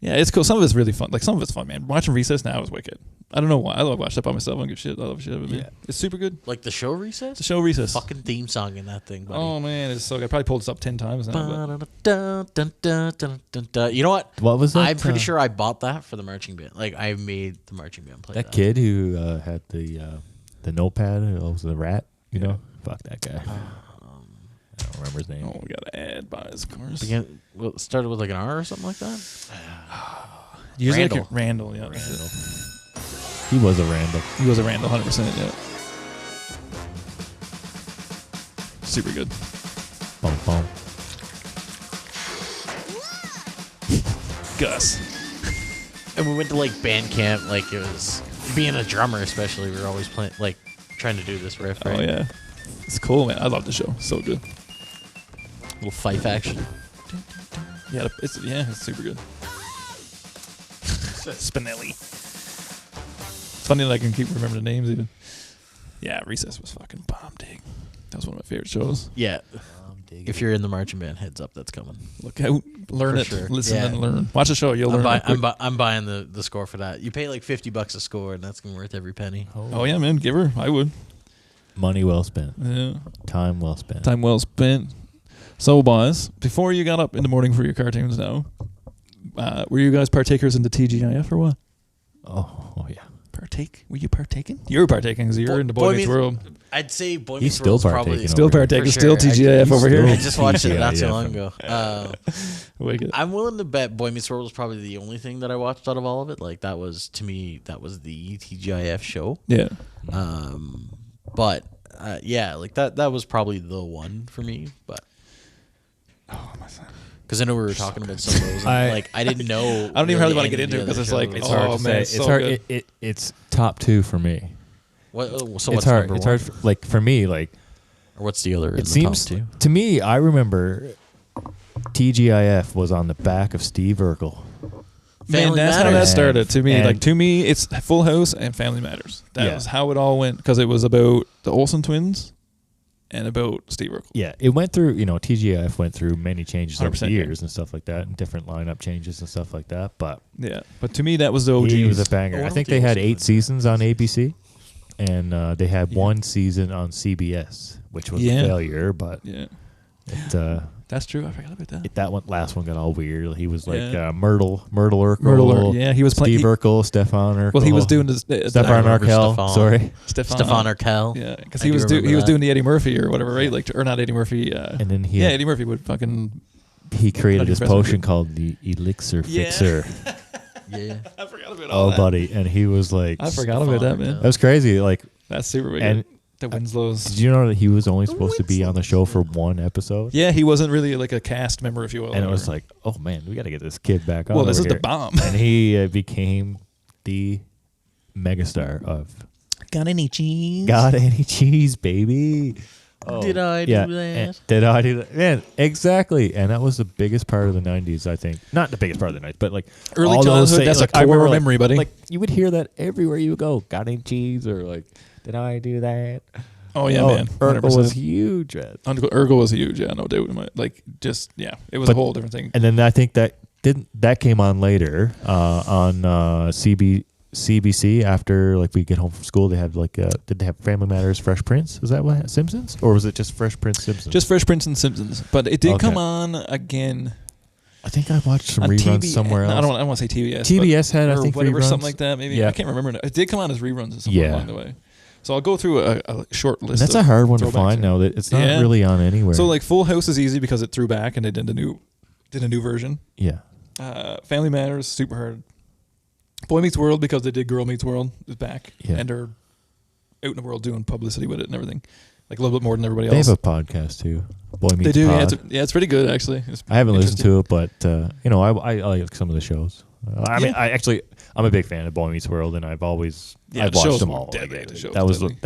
Speaker 2: Yeah, it's cool. Some of it's really fun. Like some of it's fun, man. Watching Recess now is wicked. I don't know why. I love watching that by myself. I don't give a shit. I love shit. But
Speaker 4: Yeah.
Speaker 2: it's super good.
Speaker 3: Like the show Recess?
Speaker 2: It's a show Recess.
Speaker 3: Fucking theme song in that thing, buddy.
Speaker 2: Oh man, it's so good. I probably pulled this up 10 times now.
Speaker 3: You know what?
Speaker 4: What was that?
Speaker 3: I'm pretty sure I bought that for the marching band. Like I made the marching band play that.
Speaker 4: That kid who had the notepad, who was the rat. You know, fuck that guy. I don't remember his name.
Speaker 2: Oh, we got to add by his course.
Speaker 3: Well, it started with like an R or something like that.
Speaker 2: Usually
Speaker 3: Randall.
Speaker 2: like Randall, yeah. that's it.
Speaker 4: He was a Randall.
Speaker 2: He was a Randall, 100%, yeah. Super good.
Speaker 4: Bum, bum.
Speaker 2: Gus.
Speaker 3: And we went to like band camp. Like it was being a drummer, especially. We were always playing, like trying to do this riff. Right?
Speaker 2: Oh, yeah. It's cool, man. I love the show. So good.
Speaker 3: Little fife action.
Speaker 2: Yeah, it's super good. Spinelli. It's funny that I can keep remembering the names even. Yeah, Recess was fucking bomb dig. That was one of my favorite shows.
Speaker 3: Yeah. If you're in the marching band, heads up, that's coming.
Speaker 2: Look out, learn
Speaker 3: For
Speaker 2: it,
Speaker 3: sure.
Speaker 2: listen
Speaker 3: Yeah.
Speaker 2: and learn. Watch the show, you'll learn. real quick.
Speaker 3: I'm buying the score for that. You pay like $50 a score, and that's gonna be worth every penny.
Speaker 2: Oh yeah, man, give her. I would.
Speaker 4: Money well spent.
Speaker 2: Yeah,
Speaker 4: Time well spent.
Speaker 2: time well spent. So, boys, before you got up in the morning for your cartoons, now, were you guys partakers in the TGIF or what?
Speaker 4: Oh yeah.
Speaker 2: Partake? Were you partaking? You were partaking because you're in the Boy Meets World.
Speaker 3: I'd say Boy
Speaker 4: He's
Speaker 3: Meets
Speaker 4: still
Speaker 3: World is probably
Speaker 4: partaking
Speaker 2: Still
Speaker 4: over here.
Speaker 2: partaking.
Speaker 3: For
Speaker 2: Still
Speaker 3: sure.
Speaker 2: TGIF over here.
Speaker 3: I just watched it not too
Speaker 4: TGIF.
Speaker 3: long ago.
Speaker 2: Wicked.
Speaker 3: I'm willing to bet Boy Meets World was probably the only thing that I watched out of all of it. Like that was to me, that was the TGIF show.
Speaker 2: Yeah.
Speaker 3: But yeah, like that was probably the one for me. But because I know we were talking about some of those, and, like I didn't know.
Speaker 2: I don't even really want to get
Speaker 3: any
Speaker 2: into
Speaker 3: of
Speaker 2: it
Speaker 3: the
Speaker 2: because it's
Speaker 3: other
Speaker 2: like,
Speaker 3: shows.
Speaker 4: It's hard
Speaker 2: oh
Speaker 4: to
Speaker 2: man,
Speaker 4: say.
Speaker 2: it's
Speaker 4: It's
Speaker 2: so
Speaker 4: hard.
Speaker 2: good.
Speaker 4: It's top 2 for me.
Speaker 3: What, so
Speaker 4: It's
Speaker 3: what's
Speaker 4: hard.
Speaker 3: number
Speaker 4: It's
Speaker 3: one?
Speaker 4: hard. Like for me, like
Speaker 3: Or what's the other? in
Speaker 4: it
Speaker 3: the
Speaker 4: seems
Speaker 3: top two?
Speaker 4: to me. I remember TGIF was on the back of Steve Urkel.
Speaker 2: Man,
Speaker 3: Family
Speaker 2: that's how
Speaker 3: Matters.
Speaker 2: that started to me.
Speaker 4: And-
Speaker 2: Like to me, it's Full House and Family Matters. That
Speaker 4: Yeah.
Speaker 2: was how it all went because it was about the Olsen twins and about Steve Urkel.
Speaker 4: Yeah, it went through. TGIF went through many changes over
Speaker 2: 100%,
Speaker 4: the
Speaker 2: yeah.
Speaker 4: years and stuff like that, and different lineup changes and stuff like that. But
Speaker 2: Yeah, but to me, that was the OG.
Speaker 4: he was a banger.
Speaker 3: Oh,
Speaker 4: I
Speaker 3: I
Speaker 4: think
Speaker 3: don't
Speaker 4: they
Speaker 3: think
Speaker 4: had
Speaker 3: it was
Speaker 4: 8 seasons on ABC, and they had one season on CBS, which was
Speaker 2: Yeah.
Speaker 4: a failure. But
Speaker 2: Yeah,
Speaker 4: it,
Speaker 2: that's true. I forgot about that.
Speaker 4: that one last one got all weird. He was like
Speaker 2: Yeah.
Speaker 4: Myrtle Urkel,
Speaker 2: Myrtle, yeah, he was playing.
Speaker 4: Steve Urkel, Stefan Urkel.
Speaker 2: Well, he was doing the
Speaker 4: Stefan
Speaker 3: remember
Speaker 4: Urkel.
Speaker 3: Stefan.
Speaker 4: Sorry,
Speaker 3: Stefan Urkel.
Speaker 2: Yeah, because
Speaker 3: I
Speaker 2: he
Speaker 3: do
Speaker 2: was
Speaker 3: remember
Speaker 2: he was
Speaker 3: that.
Speaker 2: doing the Eddie Murphy or whatever, right? Like, or not Eddie Murphy.
Speaker 4: and then he
Speaker 2: yeah,
Speaker 4: had-
Speaker 2: Eddie Murphy would fucking.
Speaker 4: he created this
Speaker 2: Impressive.
Speaker 4: potion called the Elixir
Speaker 2: Yeah.
Speaker 4: Fixer.
Speaker 3: Yeah.
Speaker 2: I forgot about all
Speaker 4: Oh,
Speaker 2: that.
Speaker 4: buddy, and he was like,
Speaker 2: I forgot about that, man.
Speaker 4: that was crazy. Like,
Speaker 2: That's super weird.
Speaker 4: and
Speaker 2: The Winslow's.
Speaker 4: did you know that he was only supposed to be on the show for one episode?
Speaker 2: Yeah, he wasn't really like a cast member, if you will.
Speaker 4: And it was
Speaker 2: or-
Speaker 4: like, oh man, we got to get this kid back on.
Speaker 2: well, this
Speaker 4: over
Speaker 2: is the
Speaker 4: here.
Speaker 2: bomb.
Speaker 4: And he became the megastar of
Speaker 2: Got any cheese?
Speaker 4: Got Any Cheese, baby. Oh,
Speaker 3: Did I do
Speaker 4: yeah,
Speaker 3: that?
Speaker 4: and did I do that? Man, exactly. And that was the biggest part of the 90s, I think. Not the biggest part of the 90s, but like
Speaker 2: Early
Speaker 4: all those
Speaker 2: childhood,
Speaker 4: things,
Speaker 2: that's a
Speaker 4: like, I
Speaker 2: core
Speaker 4: remember,
Speaker 2: memory, buddy.
Speaker 4: Like you would hear that everywhere you would go. Got any cheese? Or like, did I do that?
Speaker 2: Oh yeah, man.
Speaker 4: Urkel
Speaker 2: 100%.
Speaker 4: was huge. Man.
Speaker 2: Urkel was huge. Yeah, no doubt. Like just it was a whole different thing.
Speaker 4: And then I think that came on later on CBC after like we get home from school. They had like did they have Family Matters, Fresh Prince? Is that what Simpsons, or was it just Fresh Prince Simpsons?
Speaker 2: Just Fresh Prince and Simpsons, but it did
Speaker 4: Okay.
Speaker 2: come on again.
Speaker 4: I think I watched some
Speaker 2: On
Speaker 4: reruns
Speaker 2: TV
Speaker 4: somewhere else.
Speaker 2: I don't want to say TBS.
Speaker 4: TBS had, I
Speaker 2: or
Speaker 4: think,
Speaker 2: whatever,
Speaker 4: reruns.
Speaker 2: something like that. Maybe
Speaker 4: Yeah.
Speaker 2: I can't remember. It did come on as reruns somewhere along the way. So I'll go through a short list.
Speaker 4: That's
Speaker 2: of
Speaker 4: a hard one to
Speaker 2: throwbacks
Speaker 4: find
Speaker 2: here.
Speaker 4: now. That it's not
Speaker 2: Yeah.
Speaker 4: really on anywhere.
Speaker 2: So like Full House is easy because it threw back and they did a new version.
Speaker 4: yeah,
Speaker 2: Family Matters, super hard. Boy Meets World because they did Girl Meets World is back,
Speaker 4: Yeah.
Speaker 2: and they're out in the world doing publicity with it and everything, like a little bit more than everybody
Speaker 4: they
Speaker 2: else.
Speaker 4: have a podcast too. Boy Meets
Speaker 2: They do,
Speaker 4: Pod.
Speaker 2: it's pretty good actually. It's
Speaker 4: I haven't listened
Speaker 2: interesting.
Speaker 4: to it, but I like some of the shows. I mean, I'm a big fan of Boy Meets World, and I've
Speaker 2: Yeah,
Speaker 4: watched
Speaker 2: the show's
Speaker 4: them all.
Speaker 2: deadly.
Speaker 4: Like,
Speaker 2: The show's
Speaker 4: that was
Speaker 2: deadly.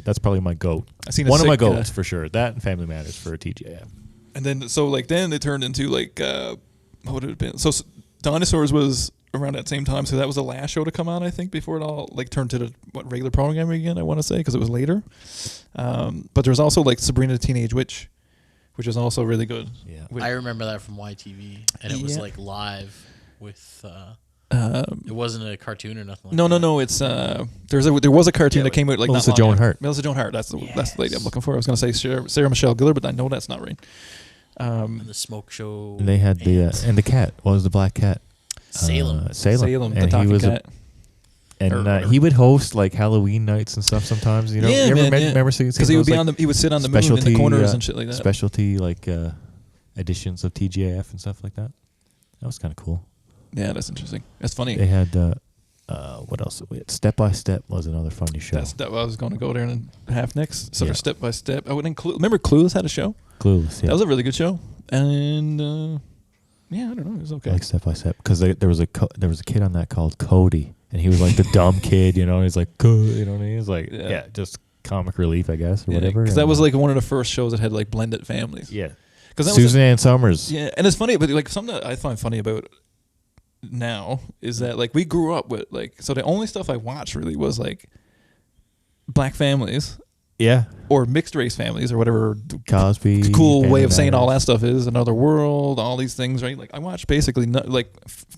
Speaker 4: that's probably my goat.
Speaker 2: I seen
Speaker 4: One of my
Speaker 2: sick,
Speaker 4: goats for sure. That and Family Matters for a TGIF.
Speaker 2: And then then it turned into like what would it have been? So Dinosaurs was around that same time, so that was the last show to come out, I think, before it all like turned to the regular programming again. I want to say because it was later. But there was also like Sabrina the Teenage Witch, which is also really good.
Speaker 4: Yeah.
Speaker 2: With-
Speaker 3: I remember that from YTV, and it was
Speaker 2: Yeah.
Speaker 3: like live with. It wasn't a cartoon or nothing. Like
Speaker 2: No.
Speaker 3: that.
Speaker 2: It's there was a cartoon that came out like
Speaker 4: Melissa
Speaker 2: not long
Speaker 4: Joan
Speaker 2: ago.
Speaker 4: Hart.
Speaker 2: Melissa Joan Hart. That's the lady I'm looking for. I was going to say Sarah Michelle Gellar, but I know that's not right.
Speaker 3: And the smoke show.
Speaker 4: And they had and the cat. What was the black cat?
Speaker 3: Salem.
Speaker 2: Salem, the
Speaker 4: and he
Speaker 2: talking
Speaker 4: was
Speaker 2: cat.
Speaker 4: he would host like Halloween nights and stuff sometimes. You know,
Speaker 2: Yeah,
Speaker 4: you ever
Speaker 2: man, yeah.
Speaker 4: remember seeing
Speaker 2: Because he would
Speaker 4: those,
Speaker 2: be
Speaker 4: like,
Speaker 2: he would sit on the moon in the corners and shit like that.
Speaker 4: Specialty like editions of TGIF and stuff like that. That was kind of cool.
Speaker 2: Yeah, that's interesting. That's funny.
Speaker 4: They had what else? Step by Step was another funny show.
Speaker 2: That I was going to go there in half next. So
Speaker 4: Yeah.
Speaker 2: for Step by Step, I would include. Remember, Clueless had a show.
Speaker 4: Clueless. Yeah.
Speaker 2: That was a really good show, and yeah, I don't know, it was okay.
Speaker 4: I like Step by Step because there was a kid on that called Cody, and he was like the dumb kid, you know. He's like, you know what I mean? He's like,
Speaker 2: Yeah.
Speaker 4: just comic relief, I guess, or whatever.
Speaker 2: Because that
Speaker 4: and,
Speaker 2: was like one of the first shows that had like blended families.
Speaker 4: yeah,
Speaker 2: Because
Speaker 4: Suzanne Summers.
Speaker 2: Yeah, and it's funny, but like something that I find funny about now is that like we grew up with like so the only stuff I watched really was like black families
Speaker 4: Yeah,
Speaker 2: or mixed race families or whatever
Speaker 4: Cosby.
Speaker 2: cool way
Speaker 4: Family
Speaker 2: of saying all that
Speaker 4: Matters.
Speaker 2: stuff is. Another World, all these things, right? Like I watched basically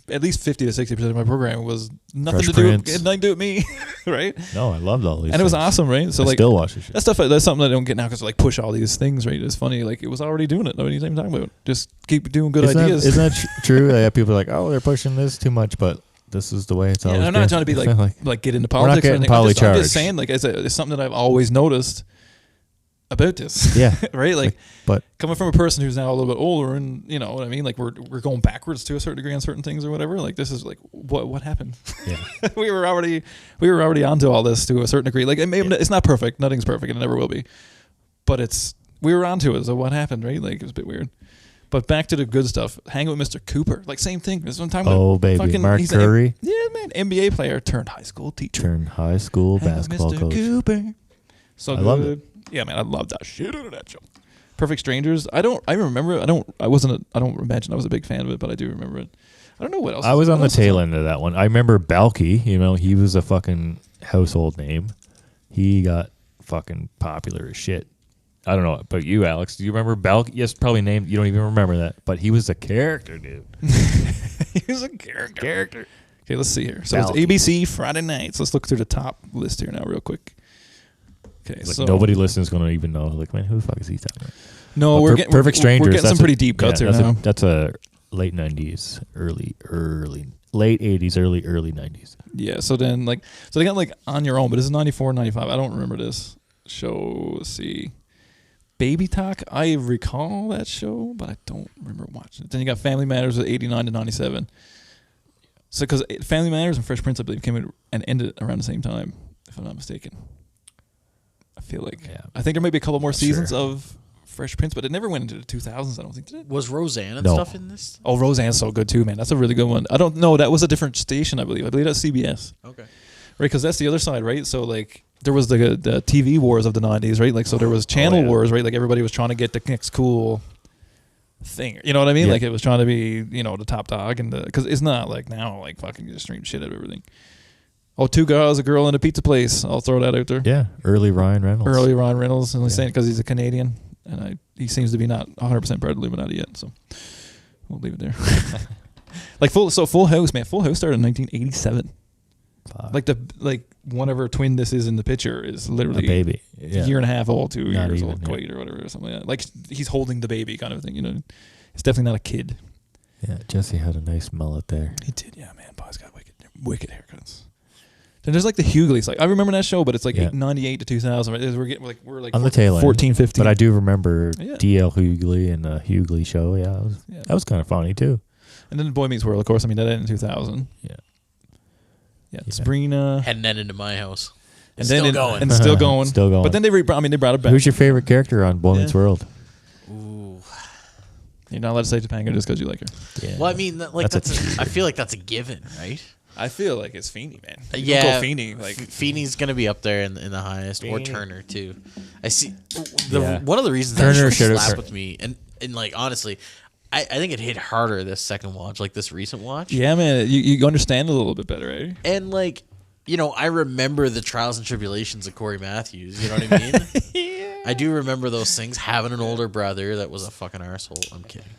Speaker 2: at least 50 to 60% of my program was nothing
Speaker 4: Fresh
Speaker 2: to do.
Speaker 4: Prince.
Speaker 2: It had nothing to do with me, right?
Speaker 4: No, I loved all these.
Speaker 2: And it was
Speaker 4: things.
Speaker 2: awesome, right? So
Speaker 4: I
Speaker 2: like
Speaker 4: still watch this shit.
Speaker 2: that stuff. That's something I don't get now because like push all these things, right? It's funny. Like it was already doing it. Nobody's even talking about it. Just keep doing good ideas.
Speaker 4: Isn't that true? Yeah, people are like, oh, they're pushing this too much, but this is the way it's always
Speaker 2: I'm
Speaker 4: been.
Speaker 2: not trying to be
Speaker 4: It's
Speaker 2: like
Speaker 4: not
Speaker 2: like get into
Speaker 4: We're not
Speaker 2: politics or
Speaker 4: getting
Speaker 2: anything. I'm just
Speaker 4: poly-charged.
Speaker 2: saying like it's something that I've always noticed about this.
Speaker 4: Yeah.
Speaker 2: right. Like
Speaker 4: but
Speaker 2: coming from a person who's now a little bit older, and you know what I mean. Like we're going backwards to a certain degree on certain things or whatever. Like this is like what happened.
Speaker 4: yeah,
Speaker 2: we were already onto all this to a certain degree. Like it's not perfect. Nothing's perfect. It never will be. But we were onto it. So what happened? Right. Like it was a bit weird. But back to the good stuff. Hanging with Mr. Cooper. Like same thing. This is what I'm talking about.
Speaker 4: Oh, baby. Mark
Speaker 2: he's
Speaker 4: Curry.
Speaker 2: Yeah, man. NBA player turned high school teacher.
Speaker 4: turned high school
Speaker 2: Hang with
Speaker 4: basketball
Speaker 2: Mr.
Speaker 4: coach.
Speaker 2: Cooper. So
Speaker 4: I
Speaker 2: good.
Speaker 4: loved it.
Speaker 2: Yeah, man. I loved that shit out of that show. Perfect Strangers. I don't imagine I was a big fan of it, but I do remember it. I don't know what else.
Speaker 4: I was on
Speaker 2: what
Speaker 4: the
Speaker 2: else is
Speaker 4: tail end of that one. I remember Balky. You know, he was a fucking household name. He got fucking popular as shit. I don't know, but you, Alex, do you remember Balky? Yes, probably named. You don't even remember that, but he was a character, dude.
Speaker 2: He was a character. Okay, let's see here. So
Speaker 4: Balky.
Speaker 2: it's ABC Friday nights. Let's look through the top list here now, real quick. Okay,
Speaker 4: Like
Speaker 2: so
Speaker 4: nobody listening's gonna even know. Like, man, who the fuck is he talking about?
Speaker 2: no,
Speaker 4: But
Speaker 2: we're getting
Speaker 4: Perfect Strangers.
Speaker 2: We're getting
Speaker 4: that's
Speaker 2: some pretty deep cuts here now.
Speaker 4: That's a late '90s, late '80s, early '90s.
Speaker 2: Yeah, so then they got like On Your Own, but this is 94, 95. I don't remember this show. Let's see. Baby Talk. I recall that show, but I don't remember watching it. Then you got Family Matters with 89 to 97. So because Family Matters and Fresh Prince, I believe, came in and ended around the same time, if I'm not mistaken. I feel like.
Speaker 4: Yeah.
Speaker 2: I think there might be a couple more
Speaker 4: Not
Speaker 2: seasons
Speaker 4: sure.
Speaker 2: of Fresh Prince, but it never went into the 2000s, I don't think, did it?
Speaker 3: Was Roseanne and
Speaker 4: No.
Speaker 3: stuff in this?
Speaker 2: Oh, Roseanne's so good too, man. That's a really good one. I don't know. That was a different station, I believe. I believe that's CBS.
Speaker 3: Okay.
Speaker 2: Because that's the other side, right? So like there was the TV wars of the 90s, right? Like so there was channel wars, right? Like everybody was trying to get the next cool thing. You know what I mean?
Speaker 4: Yeah.
Speaker 2: Like it was trying to be, the top dog, and because it's not like now, like fucking just stream shit of everything. Oh, 2 guys, a girl, and a pizza place. I'll throw that out there.
Speaker 4: Yeah, early Ryan Reynolds.
Speaker 2: Early Ron Reynolds, and he's saying because he's a Canadian, and he seems to be not 100% part of the Illuminati yet, so we'll leave it there. Like Full House, man. Full House started in 1987.
Speaker 4: Fuck.
Speaker 2: Like one of her twin this is in the picture is literally
Speaker 4: a baby.
Speaker 2: a
Speaker 4: Yeah.
Speaker 2: year and a half old, 2
Speaker 4: Not
Speaker 2: years
Speaker 4: even,
Speaker 2: old,
Speaker 4: yeah.
Speaker 2: quite or whatever, or something like that. Like he's holding the baby kind of thing, It's definitely not a kid.
Speaker 4: Yeah, Jesse had a nice mullet there.
Speaker 2: He did, yeah, man. Boy's got wicked haircuts. Then there's like the Hughleys. Like I remember that show, but it's like 98 to 2000. Right? We're like
Speaker 4: On the tail end.
Speaker 2: 14, 15.
Speaker 4: But I do remember
Speaker 2: Yeah.
Speaker 4: D.L. Hughley and the Hughley show. Yeah, that was kind of funny too.
Speaker 2: And then Boy Meets World, of course. I mean, that ended in 2000.
Speaker 4: Yeah.
Speaker 2: Yeah, Sabrina.
Speaker 3: Heading that into my house.
Speaker 2: And
Speaker 3: Still
Speaker 2: then
Speaker 3: going.
Speaker 2: And still going.
Speaker 4: Still going.
Speaker 2: But then they brought it back.
Speaker 4: Who's your favorite character on Boy Meets World?
Speaker 3: Ooh.
Speaker 2: You're not allowed to say Topanga just because you like her.
Speaker 4: Yeah.
Speaker 3: Well, I mean, like I feel like that's a given, right?
Speaker 2: I feel like it's Feeney, man. You
Speaker 3: Yeah,
Speaker 2: don't go Feeney. Like
Speaker 3: Feeney's gonna be up there in the highest, or
Speaker 4: Feeney.
Speaker 3: Turner too. I see.
Speaker 4: Yeah.
Speaker 3: One of the reasons
Speaker 4: Turner
Speaker 3: that
Speaker 4: should've-
Speaker 3: slapped with me, and like honestly, I think it hit harder this second watch, like this recent watch.
Speaker 2: yeah, man. You understand it a little bit better, eh?
Speaker 3: And like, I remember the trials and tribulations of Corey Matthews. You know what I mean? I do remember those things. Having an older brother that was a fucking arsehole. I'm kidding.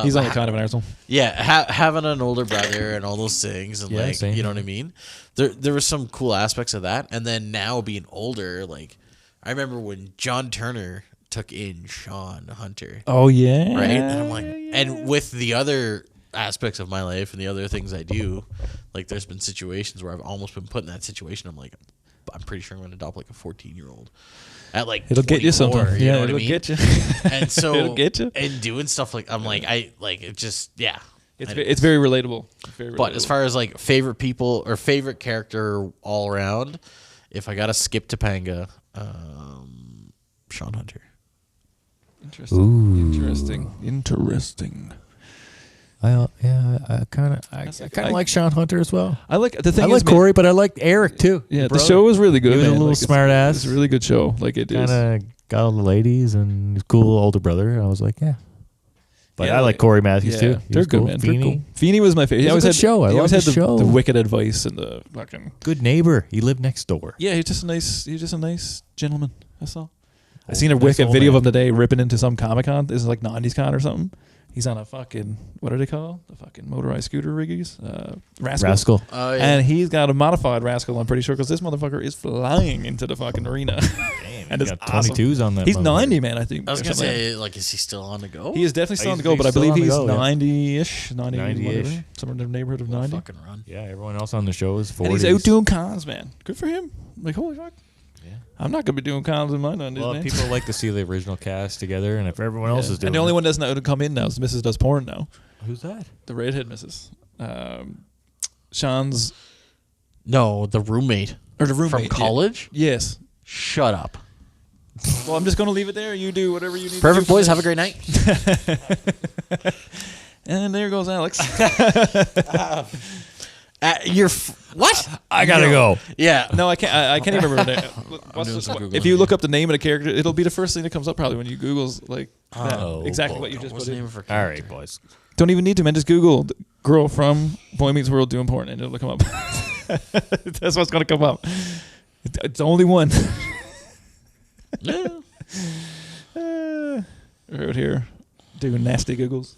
Speaker 2: He's only kind of an arsehole.
Speaker 3: Yeah, having an older brother and all those things, and
Speaker 4: Yeah,
Speaker 3: like,
Speaker 4: same.
Speaker 3: you know what I mean. There were some cool aspects of that, and then now being older, like I remember when John Turner took in Sean Hunter,
Speaker 2: Oh, yeah.
Speaker 3: right? And I'm like, and with the other aspects of my life and the other things I do, like there's been situations where I've almost been put in that situation. I'm like, I'm pretty sure I'm going to adopt like a 14-year-old. At like
Speaker 2: It'll get you
Speaker 3: 24,
Speaker 2: something.
Speaker 3: You
Speaker 2: Yeah,
Speaker 3: know what
Speaker 2: it'll
Speaker 3: I mean?
Speaker 2: get you.
Speaker 3: And so
Speaker 2: It'll get you.
Speaker 3: and doing stuff like I'm like it just
Speaker 2: It's very relatable. Very
Speaker 3: But
Speaker 2: relatable.
Speaker 3: as far as like favorite people or favorite character all around, if I gotta skip Topanga, Sean Hunter.
Speaker 2: Interesting.
Speaker 4: I kind of like Sean Hunter as well.
Speaker 2: I like the thing.
Speaker 4: I like Corey, but I like Eric too.
Speaker 2: Yeah, the show was really good.
Speaker 4: He was a
Speaker 2: man.
Speaker 4: little
Speaker 2: Like,
Speaker 4: smart ass.
Speaker 2: It's a really good show. Like it is.
Speaker 4: Kind of got all the ladies and his cool older brother. And I was like, yeah. But
Speaker 2: Yeah,
Speaker 4: I like Corey Matthews
Speaker 2: Yeah,
Speaker 4: too. He
Speaker 2: they're
Speaker 4: was
Speaker 2: good,
Speaker 4: cool.
Speaker 2: man. They're
Speaker 4: Feeney,
Speaker 2: cool. Feeney was my favorite. He
Speaker 4: It was
Speaker 2: always
Speaker 4: a good
Speaker 2: had
Speaker 4: show. I
Speaker 2: he always
Speaker 4: love
Speaker 2: had
Speaker 4: the show.
Speaker 2: the wicked advice and the fucking.
Speaker 4: good neighbor. He lived next door.
Speaker 2: Yeah, he's just a nice gentleman. That's all. I
Speaker 4: Old-
Speaker 2: seen a
Speaker 4: nice
Speaker 2: wicked
Speaker 4: old
Speaker 2: video
Speaker 4: man.
Speaker 2: of him today ripping into some Comic Con. This is like 90s con or something. He's on a fucking, what are they called? The fucking motorized scooter riggies? Rascal.
Speaker 3: Oh yeah.
Speaker 2: And he's got a modified Rascal, I'm pretty sure, because this motherfucker is flying into the fucking arena.
Speaker 4: Damn,
Speaker 2: And
Speaker 4: he
Speaker 2: it's
Speaker 4: got
Speaker 2: awesome.
Speaker 4: 22s on that.
Speaker 2: He's
Speaker 4: motherfucker.
Speaker 2: 90, man, I think.
Speaker 3: I was
Speaker 2: or
Speaker 3: gonna
Speaker 2: something like
Speaker 3: say, like, is he still on the go?
Speaker 2: that. He is definitely still on the go,
Speaker 4: He's
Speaker 2: but I
Speaker 4: still
Speaker 2: believe
Speaker 4: on the
Speaker 2: he's
Speaker 4: go, yeah.
Speaker 2: 90-ish, 90
Speaker 4: 90-ish.
Speaker 2: whatever, somewhere in the neighborhood of
Speaker 3: What a
Speaker 2: 90.
Speaker 3: fucking run.
Speaker 4: Yeah, everyone else on the show is 40s.
Speaker 2: And he's out doing cons, man. Good for him. Like, holy fuck.
Speaker 4: Yeah.
Speaker 2: I'm not going to be doing cons in my 90s,
Speaker 4: Well,
Speaker 2: man.
Speaker 4: people like to see the original cast together, and if everyone else is doing
Speaker 2: and the only
Speaker 4: it,
Speaker 2: one that's not to come in now is Mrs. Does Porn now.
Speaker 4: who's that?
Speaker 2: The redhead Mrs. Sean's,
Speaker 3: No, the roommate
Speaker 2: or the roommate.
Speaker 3: from
Speaker 2: yeah.
Speaker 3: college.
Speaker 2: Yes.
Speaker 3: Shut up.
Speaker 2: Well, I'm just going to leave it there. You do whatever you need
Speaker 3: Perfect
Speaker 2: to do.
Speaker 3: boys. Have a great night.
Speaker 2: And there goes Alex.
Speaker 3: You're what?
Speaker 4: I gotta go.
Speaker 3: Yeah.
Speaker 2: No, I can't. I can't even remember.
Speaker 3: doing some Googling
Speaker 2: If you
Speaker 3: here.
Speaker 2: look up the name of the character, it'll be the first thing that comes up probably when you Google's like that.
Speaker 4: Oh,
Speaker 2: exactly
Speaker 4: boy.
Speaker 2: what you just
Speaker 3: What's
Speaker 2: put
Speaker 3: the name
Speaker 2: in.
Speaker 3: of her
Speaker 4: All
Speaker 3: character?
Speaker 4: right, boys.
Speaker 2: Don't even need to, man. Just Google girl from Boy Meets World doing porn, and it'll come up. That's what's gonna come up. It's the only one.
Speaker 3: Yeah.
Speaker 2: We're out here doing nasty Googles.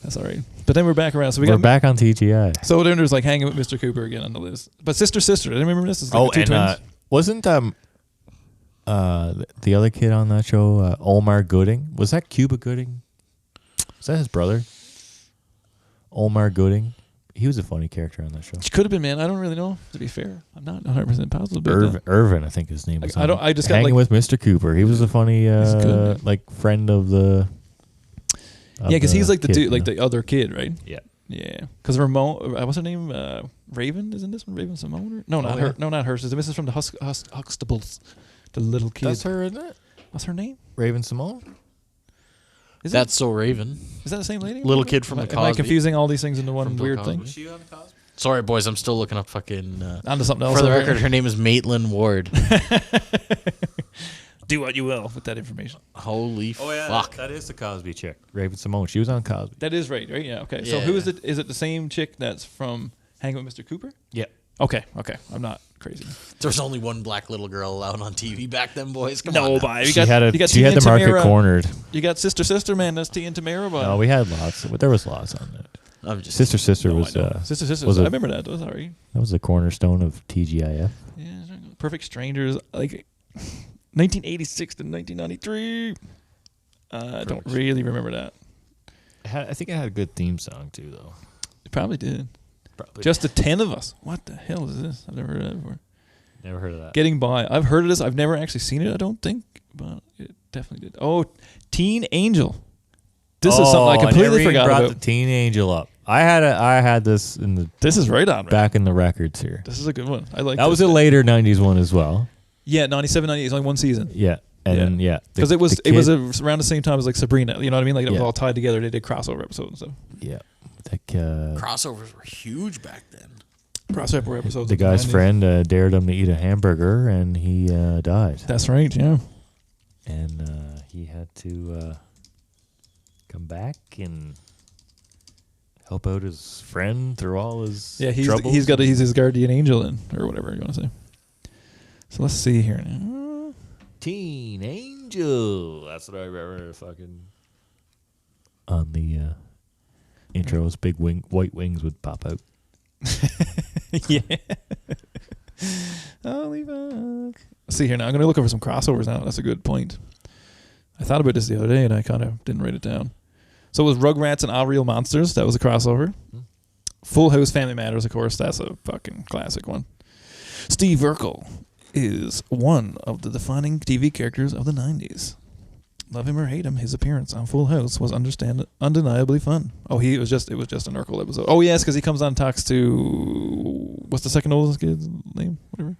Speaker 2: That's all right. But then we're back around. So
Speaker 4: We're back on TGI.
Speaker 2: So then there's like hanging with Mr. Cooper again on the list. But sister. I didn't remember this. It's like
Speaker 4: Oh,
Speaker 2: the two
Speaker 4: and
Speaker 2: twins.
Speaker 4: wasn't the other kid on that show, Omar Gooding? Was that Cuba Gooding? Was that his brother? Omar Gooding. He was a funny character on that show.
Speaker 2: Could have been, man. I don't really know. To be fair, I'm not 100% positive. About that.
Speaker 4: Irvin, I think his name was.
Speaker 2: I don't- I just got,
Speaker 4: hanging
Speaker 2: like-
Speaker 4: with Mr. Cooper. He was a funny,
Speaker 2: He's good, man.
Speaker 4: like friend of the.
Speaker 2: Yeah, because he's like the
Speaker 4: kid,
Speaker 2: dude,
Speaker 4: you
Speaker 2: like
Speaker 4: know?
Speaker 2: the other kid, right?
Speaker 4: Yeah.
Speaker 2: Yeah. Because Ramon, what's her name? Raven, isn't this one Raven Simone? No, not her.
Speaker 4: yeah.
Speaker 2: No, not her. This is from the Huxtables. The little kid.
Speaker 4: That's her, isn't it?
Speaker 2: What's her name?
Speaker 4: Raven Simone.
Speaker 2: Is
Speaker 3: That's so Raven.
Speaker 2: Is that the same lady?
Speaker 3: Little kid from
Speaker 2: am
Speaker 3: the
Speaker 2: I
Speaker 3: Cosby.
Speaker 2: confusing all these things into one
Speaker 3: From Bill
Speaker 2: weird
Speaker 3: Cosby.
Speaker 2: thing?
Speaker 3: Was
Speaker 4: she on the Cosby?
Speaker 3: Sorry, boys. I'm still looking up fucking.
Speaker 2: Onto something else.
Speaker 3: For the
Speaker 2: over
Speaker 3: record,
Speaker 2: here.
Speaker 3: her name is Maitland Ward.
Speaker 2: Do what you will with that information.
Speaker 3: Holy
Speaker 4: Oh yeah,
Speaker 3: fuck.
Speaker 4: that is the Cosby chick, Raven Simone. She was on Cosby.
Speaker 2: That is right? Yeah. Okay. So
Speaker 3: Yeah.
Speaker 2: who is it? Is it the same chick that's from Hanging with Mr. Cooper?
Speaker 4: Yeah.
Speaker 2: Okay. I'm not crazy.
Speaker 3: There was only one black little girl allowed on TV back then, boys. Come on.
Speaker 2: No,
Speaker 3: now.
Speaker 2: but
Speaker 4: She had
Speaker 2: you got
Speaker 4: she had
Speaker 2: Tia
Speaker 4: the market
Speaker 2: Tamara.
Speaker 4: cornered.
Speaker 2: You got Sister, man. That's Tia and Tamara. But
Speaker 4: No, we had lots. There was lots on that.
Speaker 3: I'm just
Speaker 4: Sister
Speaker 2: No,
Speaker 4: was
Speaker 2: I know. Sister.
Speaker 4: was
Speaker 2: I
Speaker 4: a-
Speaker 2: remember that. That was alright.
Speaker 4: that was the cornerstone of TGIF.
Speaker 2: Yeah. Perfect Strangers. Like 1986 to 1993. I don't really remember that.
Speaker 4: I think it had a good theme song too, though.
Speaker 2: It probably did.
Speaker 4: Probably.
Speaker 2: Just the 10 of us. What the hell is this? I've never heard of that before.
Speaker 4: Never heard of that.
Speaker 2: Getting By. I've heard of this. I've never actually seen it, I don't think. But it definitely did. Oh, Teen Angel. This is something I completely
Speaker 4: never even
Speaker 2: forgot
Speaker 4: brought
Speaker 2: about.
Speaker 4: the Teen Angel up. I had this in the
Speaker 2: This is right on. Right?
Speaker 4: back in the records here.
Speaker 2: This is a good one. I like
Speaker 4: That was
Speaker 2: this.
Speaker 4: a later '90s one as well.
Speaker 2: Yeah, 97, 98. It's only one season.
Speaker 4: Yeah, and then yeah,
Speaker 2: Because
Speaker 4: the-
Speaker 2: it was
Speaker 4: the
Speaker 2: it was
Speaker 4: kid-
Speaker 2: around the same time as like Sabrina. You know what I mean? Like it was
Speaker 4: Yeah.
Speaker 2: all tied together. They did crossover episodes and stuff.
Speaker 4: yeah, like
Speaker 3: crossovers were huge back then.
Speaker 2: Crossover episodes.
Speaker 4: the
Speaker 2: of
Speaker 4: guy's
Speaker 2: 90s.
Speaker 4: friend dared him to eat a hamburger, and he died.
Speaker 2: That's right. Yeah.
Speaker 4: And he had to come back and help out his friend through all his
Speaker 2: Yeah.
Speaker 4: troubles.
Speaker 2: He's his guardian angel in or whatever you want to say. So let's see here. Now.
Speaker 4: Teen Angel. That's what I remember. Fucking on the intros, big white wings would pop out.
Speaker 2: Yeah. Holy fuck. Let's see here now. I'm gonna look over some crossovers now. That's a good point. I thought about this the other day and I kind of didn't write it down. So it was Rugrats and All Real Monsters. That was a crossover. Full House Family Matters, of course. That's a fucking classic one. Steve Urkel is one of the defining TV characters of the 90s. Love him or hate him, his appearance on Full House was undeniably fun. Oh, it was just an Urkel episode. Oh yes, because he comes on and talks to what's the second oldest kid's name? Whatever.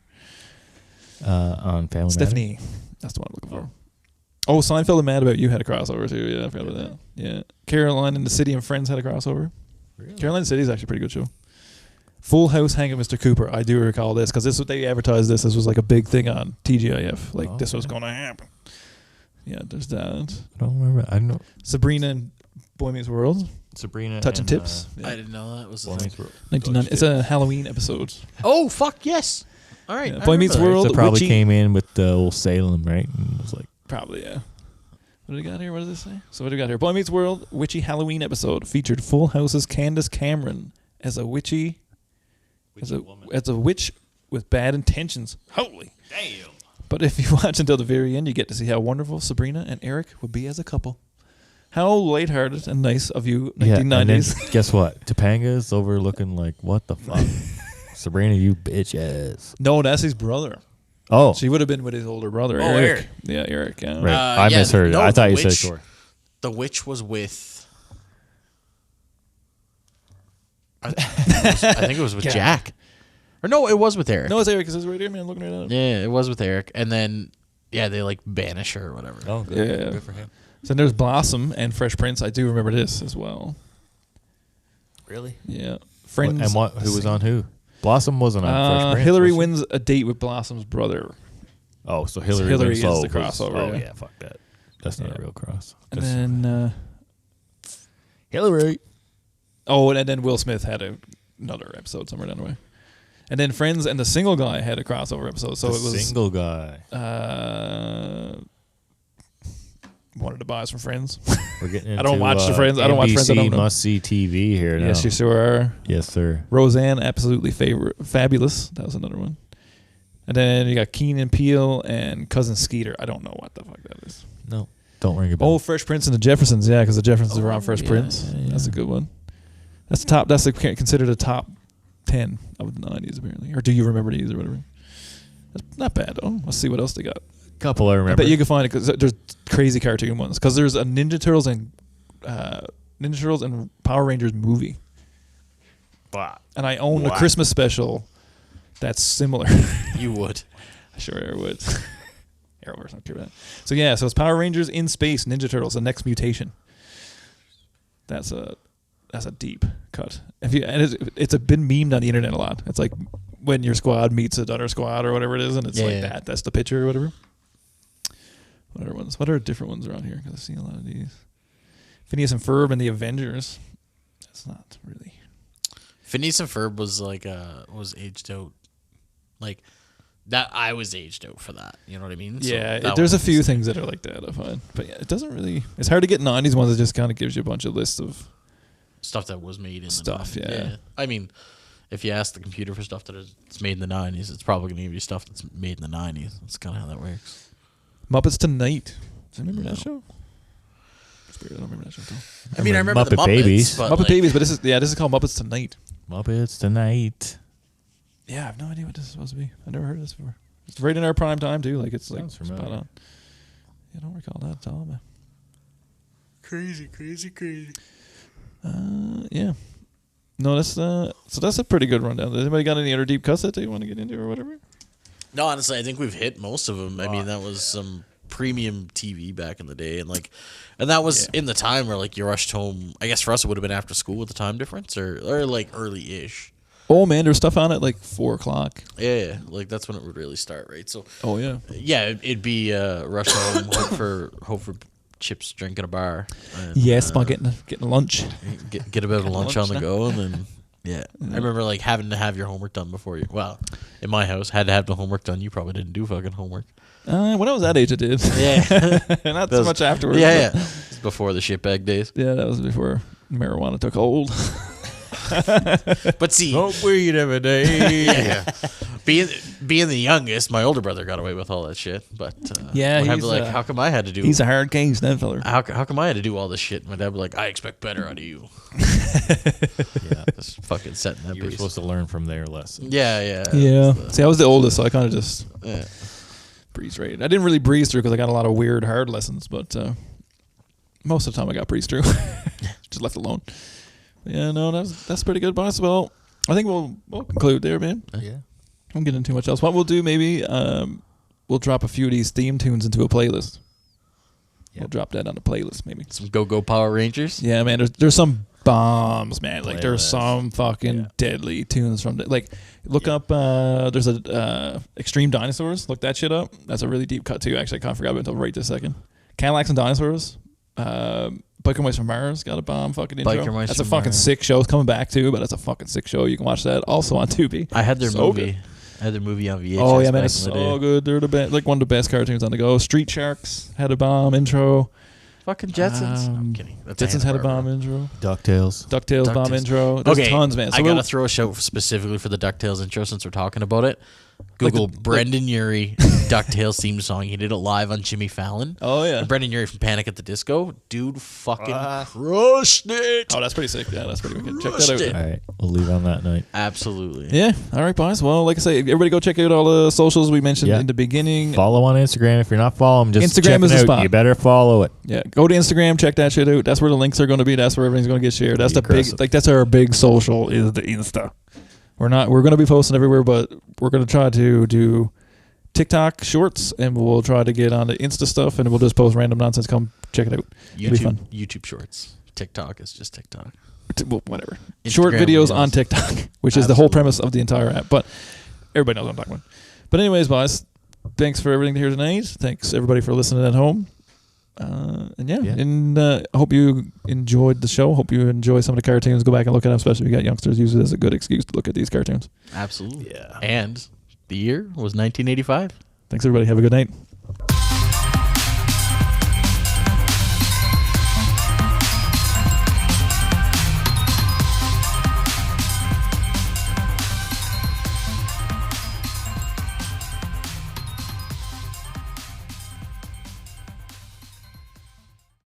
Speaker 4: On Family
Speaker 2: Stephanie. That's the one I'm looking for. Oh, Seinfeld and Mad About You had a crossover too. Yeah, I forgot about that. Yeah, Caroline and the City and Friends had a crossover.
Speaker 4: Really?
Speaker 2: Caroline and the City is actually a pretty good show. Full House Hanging with Mr. Cooper. I do recall this because they advertised this. This was like a big thing on TGIF. Like this was going to happen. Yeah, there's that.
Speaker 4: I don't remember. I don't know.
Speaker 2: Sabrina and Boy Meets World.
Speaker 4: Sabrina.
Speaker 2: Touching Tips.
Speaker 3: I didn't know that was the
Speaker 4: Boy
Speaker 3: thing.
Speaker 4: Meets World.
Speaker 2: 1990. It's a Halloween episode.
Speaker 3: Oh fuck yes! All right,
Speaker 2: Yeah,
Speaker 3: I
Speaker 2: Boy
Speaker 3: remember
Speaker 2: Meets
Speaker 3: that.
Speaker 2: World.
Speaker 4: So probably
Speaker 2: Witchy.
Speaker 4: came in with the old Salem, right? And it was like,
Speaker 2: Probably, yeah. What do we got here? What does this say? So what do we got here? Boy Meets World, witchy Halloween episode featured Full House's Candace Cameron as a witchy as a witch with bad intentions. Holy
Speaker 4: damn.
Speaker 2: But if you watch until the very end, you get to see how wonderful Sabrina and Eric would be as a couple. How lighthearted and nice of you, 1990s.
Speaker 4: Yeah, and then guess what? Topanga's over looking like, what the fuck? Sabrina, you bitch ass.
Speaker 2: No, that's his brother.
Speaker 4: Oh,
Speaker 2: She would have been with his older brother,
Speaker 4: Oh,
Speaker 2: Eric.
Speaker 4: Eric.
Speaker 2: Yeah, Eric. Yeah.
Speaker 4: right. I
Speaker 3: yeah,
Speaker 4: misheard.
Speaker 3: no,
Speaker 4: I thought
Speaker 3: the
Speaker 4: you said
Speaker 3: witch-
Speaker 4: Shore.
Speaker 3: The witch was with. I think it was with
Speaker 2: Yeah.
Speaker 3: Jack. Or no, it was with Eric.
Speaker 2: No, it's Eric. It's right here, man. Looking right at him.
Speaker 3: Yeah, it was with Eric, and then they like banish her or whatever.
Speaker 4: Oh, good.
Speaker 2: Yeah.
Speaker 4: Good for him.
Speaker 2: So there's Blossom and Fresh Prince. I do remember this as well.
Speaker 4: Really?
Speaker 2: Yeah. Friends.
Speaker 4: And what? Who was on who? Blossom wasn't on Fresh Prince.
Speaker 2: Hillary
Speaker 4: was she?
Speaker 2: wins a date with Blossom's brother.
Speaker 4: Oh, so Hillary,
Speaker 2: Hillary
Speaker 4: wins.
Speaker 2: is
Speaker 4: Oh,
Speaker 2: the crossover,
Speaker 4: Oh,
Speaker 2: yeah.
Speaker 4: yeah, fuck that. That's not
Speaker 2: Yeah.
Speaker 4: a real cross.
Speaker 2: And
Speaker 4: 'Cause
Speaker 2: then,
Speaker 4: Hillary.
Speaker 2: and then Will Smith had another episode somewhere down the way. And then Friends and the Single Guy had a crossover episode. So
Speaker 4: The
Speaker 2: it was
Speaker 4: single guy.
Speaker 2: wanted to buy us from Friends.
Speaker 4: We're getting into,
Speaker 2: I don't watch the Friends. I don't watch Friends. I
Speaker 4: NBC
Speaker 2: don't know.
Speaker 4: must see TV here now.
Speaker 2: Yes, you sure are.
Speaker 4: Yes, sir.
Speaker 2: Roseanne, absolutely fabulous. That was another one. And then you got Keenan Peele and Cousin Skeeter. I don't know what the fuck that is.
Speaker 4: No, don't ring a bell.
Speaker 2: Oh, Fresh Prince and the Jeffersons. Yeah, because the Jeffersons were on Fresh
Speaker 4: yeah,
Speaker 2: Prince.
Speaker 4: yeah,
Speaker 2: That's a
Speaker 4: yeah.
Speaker 2: good one. That's the top. That's considered a top 10 of the 90s, apparently. Or do you remember these or whatever? That's not bad, though. Let's see what else they got.
Speaker 4: Couple I
Speaker 2: I
Speaker 4: remember.
Speaker 2: bet you can find it because there's crazy cartoon ones. Because there's a Ninja Turtles and Power Rangers movie. And I own a
Speaker 4: What?
Speaker 2: Christmas special that's similar.
Speaker 3: You would.
Speaker 2: Sure, Arrowwood. Arrowverse, not care about that. So yeah, so it's Power Rangers in space, Ninja Turtles, the next mutation. That's that's a deep cut. It's been memed on the internet a lot. It's like when your squad meets another squad or whatever it is, and it's that. That's the picture or whatever. What other ones? What are different ones around here? Because I've seen a lot of these. Phineas and Ferb and the Avengers. That's not really.
Speaker 3: Phineas and Ferb was like was aged out, like that. I was aged out for that. You know what I mean?
Speaker 2: Yeah,
Speaker 3: So
Speaker 2: there's a few things that are like that. I find, but yeah, it doesn't really. It's hard to get 90s ones. It just kind of gives you a bunch of lists of
Speaker 3: stuff that was made in
Speaker 2: stuff.
Speaker 3: the 90s.
Speaker 2: Yeah.
Speaker 3: I mean, if you ask the computer for stuff it's made in the 90s, it's probably going to give you stuff that's made in the 90s. That's kind of how that works.
Speaker 2: Muppets Tonight. Do you remember that show? It's weird. I don't remember that show.
Speaker 3: I mean, I remember the
Speaker 4: Muppet
Speaker 3: Muppets.
Speaker 4: Babies.
Speaker 3: But
Speaker 2: Muppet
Speaker 3: like,
Speaker 2: Babies, but this is called Muppets Tonight.
Speaker 4: Muppets Tonight.
Speaker 2: Yeah, I have no idea what this is supposed to be. I've never heard of this before. It's right in our prime time too. Like it's like
Speaker 4: Sounds
Speaker 2: spot
Speaker 4: familiar.
Speaker 2: on. Yeah, I don't recall that at all, man.
Speaker 3: crazy.
Speaker 2: Yeah. No, that's so that's a pretty good rundown. Does anybody got any other deep cuts that they want to get into or whatever?
Speaker 3: No, honestly, I think we've hit most of them. I mean, that was some premium TV back in the day, and that was in the time where like you rushed home. I guess for us it would have been after school with the time difference, or like early-ish.
Speaker 2: Oh man, there's stuff on at like 4:00.
Speaker 3: Yeah, like that's when it would really start, right? So
Speaker 2: Oh yeah.
Speaker 3: yeah, it'd be rush home, hope for chips, drinking a bar. And,
Speaker 2: Yes, about getting lunch.
Speaker 3: get a bit of lunch on the
Speaker 2: now.
Speaker 3: go, and then I remember like having to have your homework done before you. Well, in my house, had to have the homework done. You probably didn't do fucking homework.
Speaker 2: When I was that age, I did.
Speaker 3: Yeah,
Speaker 2: Not so much afterwards.
Speaker 3: Yeah,
Speaker 2: but-
Speaker 3: yeah. It's before the shitbag days.
Speaker 2: Yeah, that was before marijuana took hold.
Speaker 3: But see,
Speaker 4: Smoke weed every day.
Speaker 3: yeah, being the youngest, my older brother got away with all that shit. But
Speaker 2: Yeah,
Speaker 3: my dad
Speaker 2: he's,
Speaker 3: be like, how come I had to do?
Speaker 2: He's a hard case, that fella.
Speaker 3: how come I had to do all this shit? My dad be like, I expect better out of you.
Speaker 4: Yeah.
Speaker 3: Just fucking setting that
Speaker 4: You were
Speaker 3: pace.
Speaker 4: supposed to learn from their lessons.
Speaker 3: Yeah.
Speaker 2: Yeah.
Speaker 3: That's
Speaker 2: See, I was the oldest, so I kind of just
Speaker 3: yeah.
Speaker 2: breezed right. I didn't really breeze through because I got a lot of weird, hard lessons, but most of the time I got breezed through. Just left alone. Yeah, no, that's pretty good, boss. Well, I think we'll conclude there, man.
Speaker 4: Yeah.
Speaker 2: Don't get into too much else. What we'll do, maybe, we'll drop a few of these theme tunes into a playlist. We'll drop that on the playlist, maybe.
Speaker 3: Some Go Power Rangers.
Speaker 2: Yeah, man. There's some bombs, man. Like there's
Speaker 4: Playlist.
Speaker 2: some fucking deadly tunes from look up. There's a Extreme Dinosaurs. Look that shit up. That's a really deep cut too. Actually, I can't forget about it until right this second. Cadillacs and Dinosaurs. Biker Mice from Mars got a bomb fucking intro.
Speaker 3: Biker Mice
Speaker 2: That's a
Speaker 3: from
Speaker 2: fucking
Speaker 3: Mars.
Speaker 2: sick show. It's coming back too, but that's a fucking sick show. You can watch that also on Tubi.
Speaker 3: I had their
Speaker 2: So
Speaker 3: movie.
Speaker 2: good.
Speaker 3: I had their movie on VHS.
Speaker 2: Oh yeah, man,
Speaker 3: back
Speaker 2: it's
Speaker 3: in the
Speaker 2: so
Speaker 3: day.
Speaker 2: good. They're the best, like one of the best cartoons on the go. Street Sharks had a bomb intro.
Speaker 3: Fucking Jetsons. No, I'm kidding. That's
Speaker 2: Jetsons had a
Speaker 3: Hanna-Barbera.
Speaker 2: bomb intro.
Speaker 4: DuckTales.
Speaker 2: DuckTales bomb
Speaker 3: DuckTales.
Speaker 2: intro. There's
Speaker 3: Okay,
Speaker 2: tons, man. So
Speaker 3: I
Speaker 2: we'll-
Speaker 3: gotta throw a shout specifically for the DuckTales intro since we're talking about it. Google
Speaker 2: the-
Speaker 3: Brendan Urie DuckTales theme song. He did it live on Jimmy Fallon.
Speaker 2: Oh yeah.
Speaker 3: And Brendan Urie from Panic at the Disco, dude, fucking crushed it.
Speaker 2: Oh, that's pretty sick. Yeah, that's pretty wicked. Check that
Speaker 3: Crushed
Speaker 2: out.
Speaker 3: it.
Speaker 4: All right. We'll leave on that night.
Speaker 3: Absolutely.
Speaker 2: Yeah. All right, boys. Well, like I say, everybody go check out all the socials we mentioned
Speaker 4: Yeah.
Speaker 2: in the beginning.
Speaker 4: Follow on Instagram. If you're not following, just
Speaker 2: Instagram
Speaker 4: check
Speaker 2: is
Speaker 4: it
Speaker 2: the
Speaker 4: out.
Speaker 2: spot.
Speaker 4: You better follow it.
Speaker 2: Yeah, go to Instagram, check that shit out. That's where the links are going to be. That's where everything's going to get shared. That's
Speaker 4: Be
Speaker 2: the big,
Speaker 4: aggressive.
Speaker 2: like that's our big social is the Insta. We're going to be posting everywhere, but we're going to try to do TikTok shorts, and we'll try to get on the Insta stuff, and we'll just post random nonsense. Come check it out. It'll be fun.
Speaker 3: YouTube Shorts. TikTok is just TikTok.
Speaker 2: Well, whatever.
Speaker 3: Instagram
Speaker 2: Short videos on
Speaker 3: videos.
Speaker 2: TikTok, which is the whole
Speaker 3: Absolutely.
Speaker 2: premise of the entire app. But everybody knows what I'm talking about. But anyways, boys, thanks for everything here tonight. Thanks everybody for listening at home. And
Speaker 4: Yeah.
Speaker 2: and I hope you enjoyed the show. Hope you enjoy some of the cartoons. Go back and look at them, especially if you got youngsters. Use it as a good excuse to look at these cartoons.
Speaker 3: Absolutely.
Speaker 4: Yeah.
Speaker 3: And the year was 1985.
Speaker 2: Thanks everybody. Have a good night.